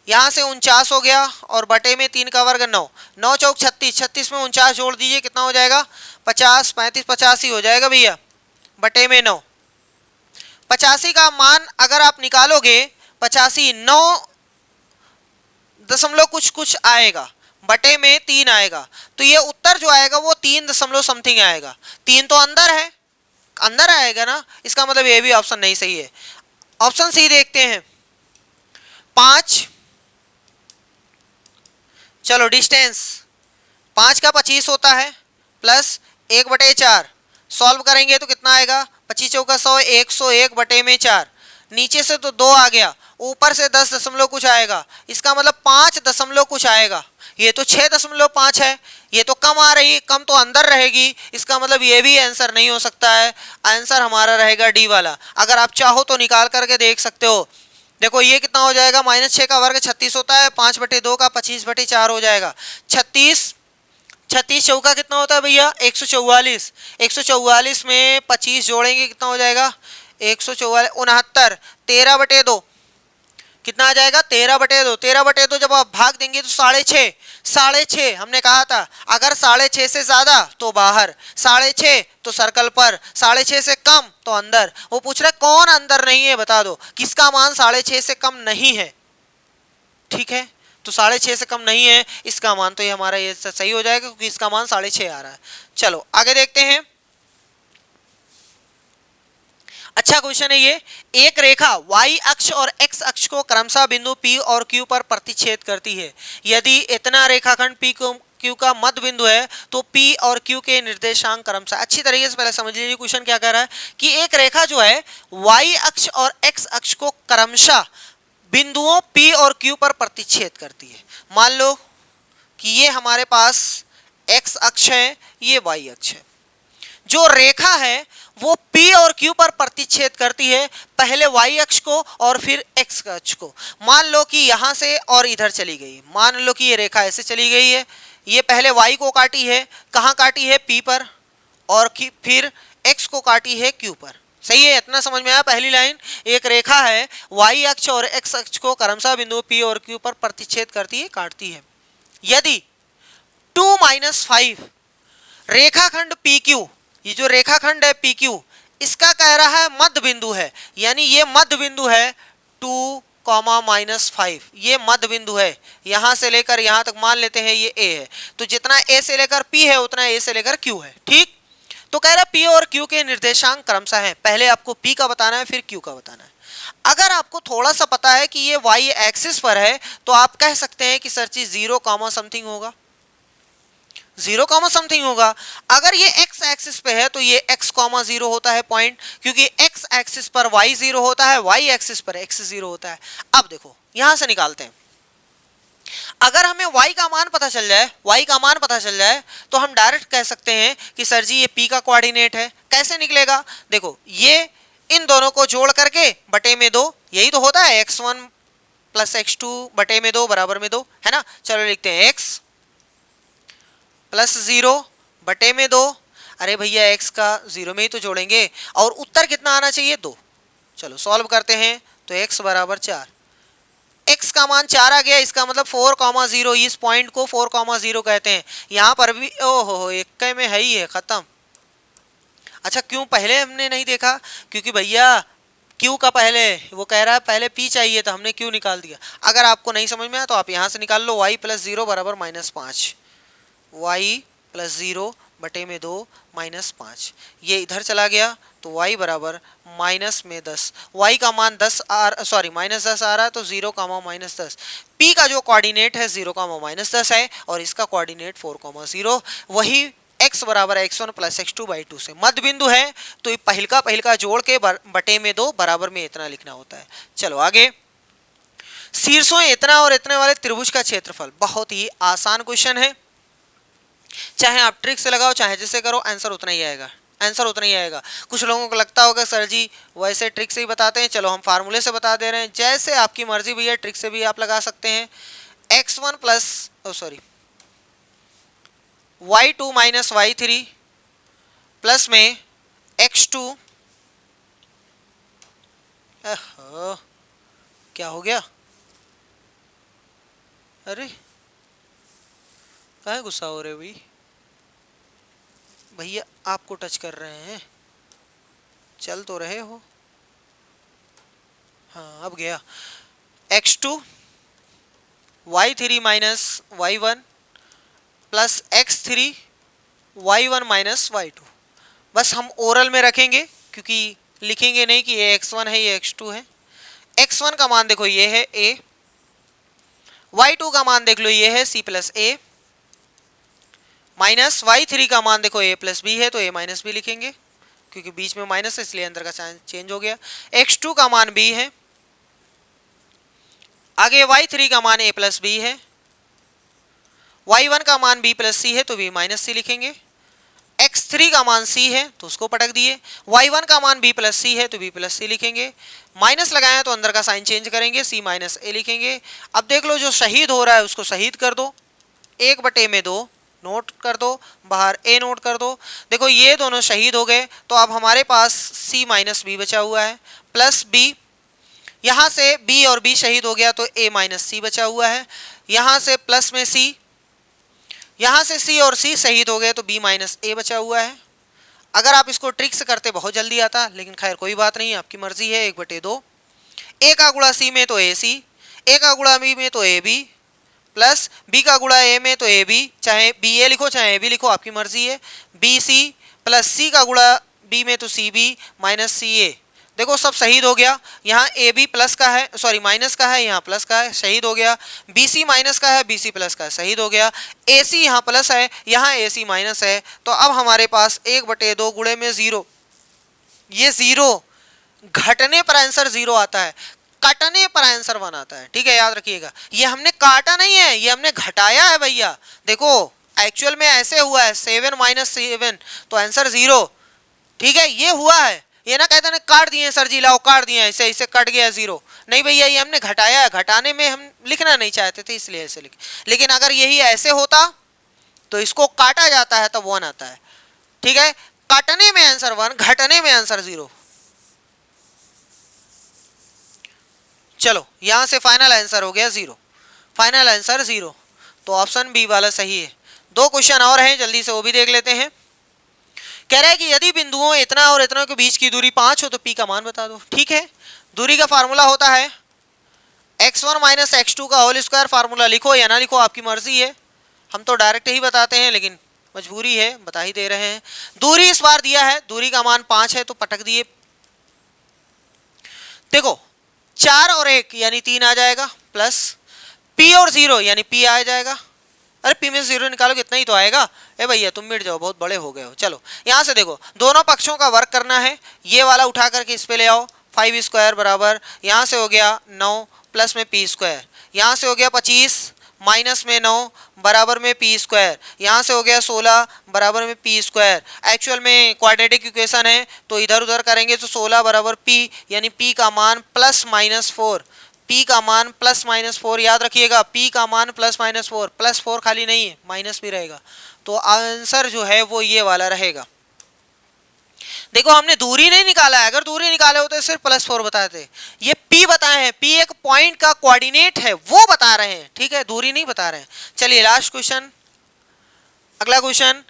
यहाँ से 49 हो गया और बटे में 3 का वर्ग 9, 9 चौक 36, 36 में 49 जोड़ दीजिए कितना हो जाएगा 50, 35 85 हो जाएगा भैया, बटे में 9। 85 का मान अगर आप निकालोगे 85 9 दशमलव कुछ कुछ आएगा, बटे में 3 आएगा। तो ये उत्तर जो आएगा वो 3 दशमलव समथिंग आएगा। 3 तो अंदर है, अंदर आएगा ना, इसका मतलब ये भी ऑप्शन नहीं सही है। ऑप्शन सी देखते हैं 5। चलो डिस्टेंस 5 का 25 होता है प्लस 1/4, सॉल्व करेंगे तो कितना आएगा 25 चौका 100, 101 बटे में 4। नीचे से तो 2 आ गया, ऊपर से 10 दशमलव कुछ आएगा, इसका मतलब 5 दशमलव कुछ आएगा। ये तो 6.5 है, ये तो कम आ रही, कम तो अंदर रहेगी, इसका मतलब ये भी आंसर नहीं हो सकता है। आंसर हमारा रहेगा डी वाला। अगर आप चाहो तो निकाल करके देख सकते हो। देखो ये कितना हो जाएगा, -6 का वर्ग 36 होता है, 5/2 का 25/4 हो जाएगा। 36 चौका कितना होता है भैया 144, 144 में 25 जोड़ेंगे कितना हो जाएगा 144 69, 13/2 कितना आ जाएगा 13/2। 13/2 जब आप भाग देंगे तो 6.5, 6.5 हमने कहा था अगर 6.5 से ज्यादा तो बाहर, 6.5 तो सर्कल पर, 6.5 से कम तो अंदर। वो पूछ रहा है कौन अंदर नहीं है, बता दो किसका मान 6.5 से कम नहीं है। ठीक है, तो 6.5 से कम नहीं है, इसका मान तो ये हमारा ये सही हो जाएगा क्योंकि इसका मान 6.5 आ रहा है। चलो आगे देखते हैं। अच्छा क्वेश्चन है ये, एक रेखा y अक्ष और x अक्ष को क्रमशः बिंदु P और Q पर प्रतिच्छेद करती है। यदि इतना रेखाखंड P को Q का मध्य बिंदु है तो P और Q के निर्देशांक क्रमशः। अच्छी तरीके से पहले समझ लीजिए क्वेश्चन क्या कह रहा है कि एक रेखा जो है y अक्ष और x अक्ष को क्रमशः बिंदुओं P और Q पर प्रतिच्छेद करती है। मान लो कि ये हमारे पास x अक्ष है, ये y अक्ष है। जो रेखा है वो P और Q पर प्रतिच्छेद करती है, पहले y अक्ष को और फिर x अक्ष को। मान लो कि यहां से और इधर चली गई, मान लो कि ये रेखा ऐसे चली गई है, ये पहले y को काटी है, कहां काटी है P पर, और फिर x को काटी है Q पर। सही है, इतना समझ में आया। पहली लाइन, एक रेखा है y अक्ष और x अक्ष को क्रमशः बिंदु P और Q पर प्रतिच्छेद करती है, काटती है। यदि 2-5 रेखाखंड PQ, ये जो रेखाखंड है PQ, इसका कह रहा है मध्य बिंदु है, यानी ये मध्य बिंदु है 2-5, ये मध्य बिंदु है। यहां से लेकर यहां तक मान लेते हैं ये A है, तो जितना A से लेकर P है उतना A से लेकर Q है। ठीक, तो कह रहा है P और Q के निर्देशांक क्रमशः हैं। पहले आपको P का बताना है फिर Q का बताना है। अगर आपको थोड़ा सा पता है कि ये y एक्सिस पर है तो आप कह सकते हैं कि सर चीज 0, समथिंग होगा, 0, समथिंग होगा। अगर ये x एक्सिस पे है तो ये x, 0 होता है पॉइंट, क्योंकि x एक्सिस पर y 0 होता है, y एक्सिस पर x 0 होता है। अब देखो यहां से निकालते हैं। अगर हमें y का मान पता चल जाए, तो हम डायरेक्ट कह सकते हैं कि सर जी ये p का कोऑर्डिनेट है। कैसे निकलेगा, देखो ये इन दोनों को जोड़ करके बटे में 2, यही तो होता है x1 प्लस x2 बटे में 2 बराबर में 2 है ना। चलो लिखते हैं x प्लस 0 बटे में 2। अरे भैया x का 0 में ही तो जोड़ेंगे और उत्तर कितना आना चाहिए 2। चलो सॉल्व करते हैं तो x बराबर 4, x का मान 4 आ गया, इसका मतलब 4,0, इस पॉइंट को 4,0 कहते हैं। यहाँ पर भी ओहो एक में है ही है, खत्म। अच्छा क्यों पहले हमने नहीं देखा, क्योंकि भैया क्यू का पहले वो कह रहा है पहले पी चाहिए था, हमने क्यू निकाल दिया। अगर आपको नहीं समझ में आया तो आप यहाँ से निकाल लो, y प्लस 0 बराबर -5, y प्लस 0 बटे में 2 -5, ये इधर चला गया तो y बराबर माइनस में 10, y का मान 10 -10 आ रहा है तो 0, -10। p का जो कोऑर्डिनेट है 0, -10 है और इसका कोऑर्डिनेट 4,0, वही x बराबर x1 प्लस x2/2 से मध्य बिंदु है, तो ये पहिलका जोड़ के बटे में 2 बराबर में इतना लिखना होता है। चलो आगे, शीर्षों इतना और इतने वाले त्रिभुज का क्षेत्रफल, बहुत ही आसान क्वेश्चन है, चाहे आप ट्रिक से लगाओ चाहे जिससे करो आंसर उतना ही आएगा, आंसर उतना ही आएगा। कुछ लोगों को लगता होगा सर जी वैसे ट्रिक से ही बताते हैं, चलो हम फार्मूले से बता दे रहे हैं, जैसे आपकी मर्जी भैया, ट्रिक से भी आप लगा सकते हैं। x1 plus y2 minus y3 plus में x2, क्या हो गया, अरे काहे गुस्सा हो रहे भाई, भैया आपको टच कर रहे हैं, चल तो रहे हो। हाँ अब गया, x2 y3 minus y1 plus x3 y1 minus y2। बस हम ओरल में रखेंगे क्योंकि लिखेंगे नहीं कि ये x1 है ये x2 है। x1 का मान देखो ये है a, y2 का मान देख लो ये है c plus a, minus y3 का मान देखो a प्लस b है तो a माइनस b लिखेंगे क्योंकि बीच में माइनस है इसलिए अंदर का साइन चेंज हो गया। x2 का मान b है, आगे y3 का मान a प्लस b है, y1 का मान b प्लस c है तो b माइनस c लिखेंगे, x3 का मान c है तो उसको पटक दिए, y1 का मान b प्लस c है तो b प्लस c लिखेंगे, माइनस लगाया तो अंदर का साइन चेंज करेंगे, c माइनस a लिखेंगे। अब देख लो जो शहीद हो रहा है उसको शहीद कर दो, 1/2 नोट कर दो, बाहर a नोट कर दो। देखो ये दोनों शहीद हो गए तो अब हमारे पास c माइनस b बचा हुआ है प्लस b, यहाँ से b और b शहीद हो गया तो a माइनस c बचा हुआ है, यहाँ से प्लस में c, यहाँ से c और c शहीद हो गए तो b माइनस a बचा हुआ है। अगर आप इसको ट्रिक से करते बहुत जल्दी आता, लेकिन खैर कोई बात नहीं, आपकी मर्जी है। 1/2 a का गुणा c में तो ac, a का गुणा b में तो ab प्लस b का गुणा a में तो ab, चाहे ba लिखो चाहे ab लिखो आपकी मर्जी है, bc प्लस c का गुणा b में तो cb माइनस ca। देखो सब शहीद हो गया, यहाँ ए बी प्लस का है माइनस का है, यहाँ प्लस का है शहीद हो गया, बी सी माइनस का है बी सी प्लस का है शहीद हो गया, ए सी यहाँ प्लस है यहाँ ए सी माइनस है, तो अब हमारे पास 1/2 गुणे में 0, ये 0 घटने पर आंसर 0 आता है, काटने पर आंसर 1 आता है। ठीक है याद रखिएगा, ये हमने काटा नहीं है, ये हमने घटाया है भैया। देखो एक्चुअल में ऐसे हुआ है 7 माइनस 7 तो आंसर 0। ठीक है ये हुआ है, ये ना कहते ना काट दिए सर जी लाओ काट दिए, ऐसे ऐसे कट गया 0, नहीं भैया ये हमने घटाया है, घटाने में हम लिखना नहीं चाहते थे इसलिए ऐसे लिखे, लेकिन अगर यही ऐसे होता तो इसको काटा जाता है तब 1 आता है। ठीक है काटने में आंसर 1, घटने में आंसर 0। चलो यहां से फाइनल आंसर हो गया 0, फाइनल आंसर 0, तो ऑप्शन बी वाला सही है। 2 क्वेश्चन और हैं जल्दी से वो भी देख लेते हैं। कह रहा है कि यदि बिंदुओं इतना और इतना के बीच की दूरी 5 हो तो p का मान बता दो। ठीक है दूरी का फार्मूला होता है x1 माइनस x2 का होल स्क्वायर, फार्मूला लिखो या ना लिखो आपकी मर्जी है, हम तो डायरेक्ट ही बताते हैं लेकिन मजबूरी है बता ही दे रहे हैं। दूरी इस बार दिया है, दूरी का मान 5 है तो पटक दिए, देखो 4 और 1 यानी 3 आ जाएगा, प्लस p और 0 यानी p आ जाएगा, अरे p में 0 निकालो कितना ही तो आएगा, ए भैया तुम मिट जाओ बहुत बड़े हो गए हो। चलो यहाँ से देखो दोनों पक्षों का वर्क करना है, ये वाला उठा करके इस पे ले आओ, 5 स्क्वायर बराबर यहाँ से हो गया 9 प्लस में p स्क्वायर, यहाँ से हो गया 25 माइनस में 9 बराबर में p स्क्वायर, यहाँ से हो गया 16 बराबर में p स्क्वायर। एक्चुअल में क्वाड्रेटिक इक्वेशन है तो इधर उधर करेंगे तो 16 बराबर p यानी p का मान प्लस माइनस 4, p का मान +-4, याद रखिएगा p का मान +-4, +4 खाली नहीं है, माइनस भी रहेगा, तो आंसर जो है वो ये वाला रहेगा। देखो हमने दूरी नहीं निकाला है, अगर दूरी निकाले होते तो सिर्फ +4 बताते, ये p बताए हैं, p एक पॉइंट का कोऑर्डिनेट है वो बता रहे हैं, ठीक है, दूरी नहीं बता रहे हैं। चलिए लास्ट क्वेश्चन, अगला क्वेश्चन,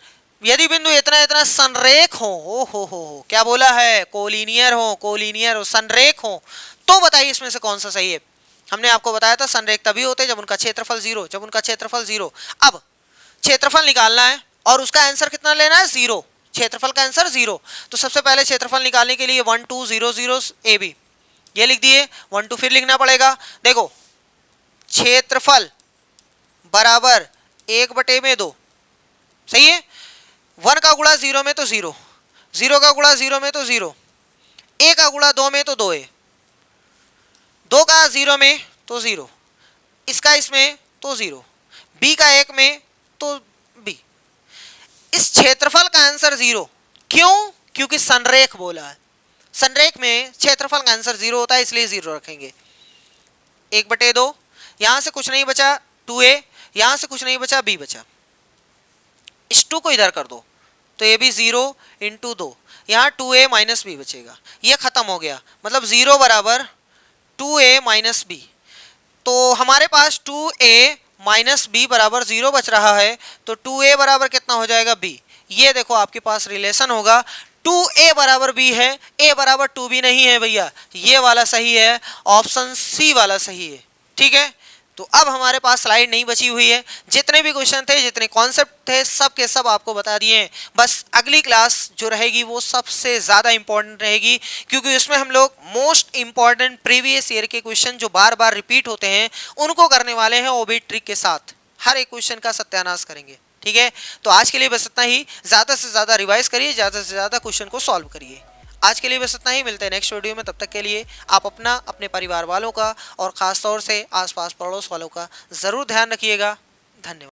यदि बिंदु इतना इतना संरेख हो, हो क्या बोला है, कोलिनियर हो, संरेख हो, तो बताइए इसमें से कौन सा सही है। हमने आपको बताया था संरेख तभी होते जब उनका क्षेत्रफल 0, अब क्षेत्रफल निकालना है और उसका आंसर कितना लेना है, 0, क्षेत्रफल का आंसर 0। तो सबसे पहले क्षेत्रफल निकालने के लिए 1 2 0 0 AB ये लिख दिए, 1 2 फिर लिखना पड़ेगा। देखो क्षेत्रफल बराबर 1/2, सही है, 1 का गुणा 0 में तो 0, 0 का गुणा 0 में तो 0, a का गुणा 2 में तो 2a, 2 का 0 में तो 0, इसका इसमें तो 0, b का 1 में तो b। इस क्षेत्रफल का आंसर 0 क्यों, क्योंकि संरेख बोला है, संरेख में क्षेत्रफल का आंसर 0 होता है, इसलिए 0 रखेंगे। 1/2, यहां से कुछ नहीं बचा 2a, यहां से कुछ नहीं बचा b बचा, इस 2 को इधर कर दो तो ये भी 0 × 2, यहाँ 2a - b बचेगा, ये खत्म हो गया, मतलब 0 बराबर 2a - b। तो हमारे पास 2a - b बराबर 0 बच रहा है, तो 2a बराबर कितना हो जाएगा, b। ये देखो आपके पास रिलेशन होगा, 2a बराबर b है, a बराबर 2b नहीं है भैया, ये वाला सही है, ऑप्शन सी वाला सही है, ठीक है। तो अब हमारे पास स्लाइड नहीं बची हुई है, जितने भी क्वेश्चन थे, जितने कॉन्सेप्ट थे, सब के सब आपको बता दिए हैं। बस अगली क्लास जो रहेगी वो सबसे ज़्यादा इंपॉर्टेंट रहेगी, क्योंकि उसमें हम लोग मोस्ट इंपॉर्टेंट प्रीवियस ईयर के क्वेश्चन जो बार बार रिपीट होते हैं उनको करने वाले हैं, ओबी ट्रिक के साथ हर एक क्वेश्चन का सत्यानाश करेंगे, ठीक है। तो आज के लिए बस इतना ही, ज़्यादा से ज़्यादा रिवाइज करिए, ज़्यादा से ज़्यादा क्वेश्चन को सॉल्व करिए। आज के लिए बस इतना ही, मिलते हैं नेक्स्ट वीडियो में, तब तक के लिए आप अपना, अपने परिवार वालों का और ख़ास तौर से आसपास पड़ोस वालों का ज़रूर ध्यान रखिएगा। धन्यवाद।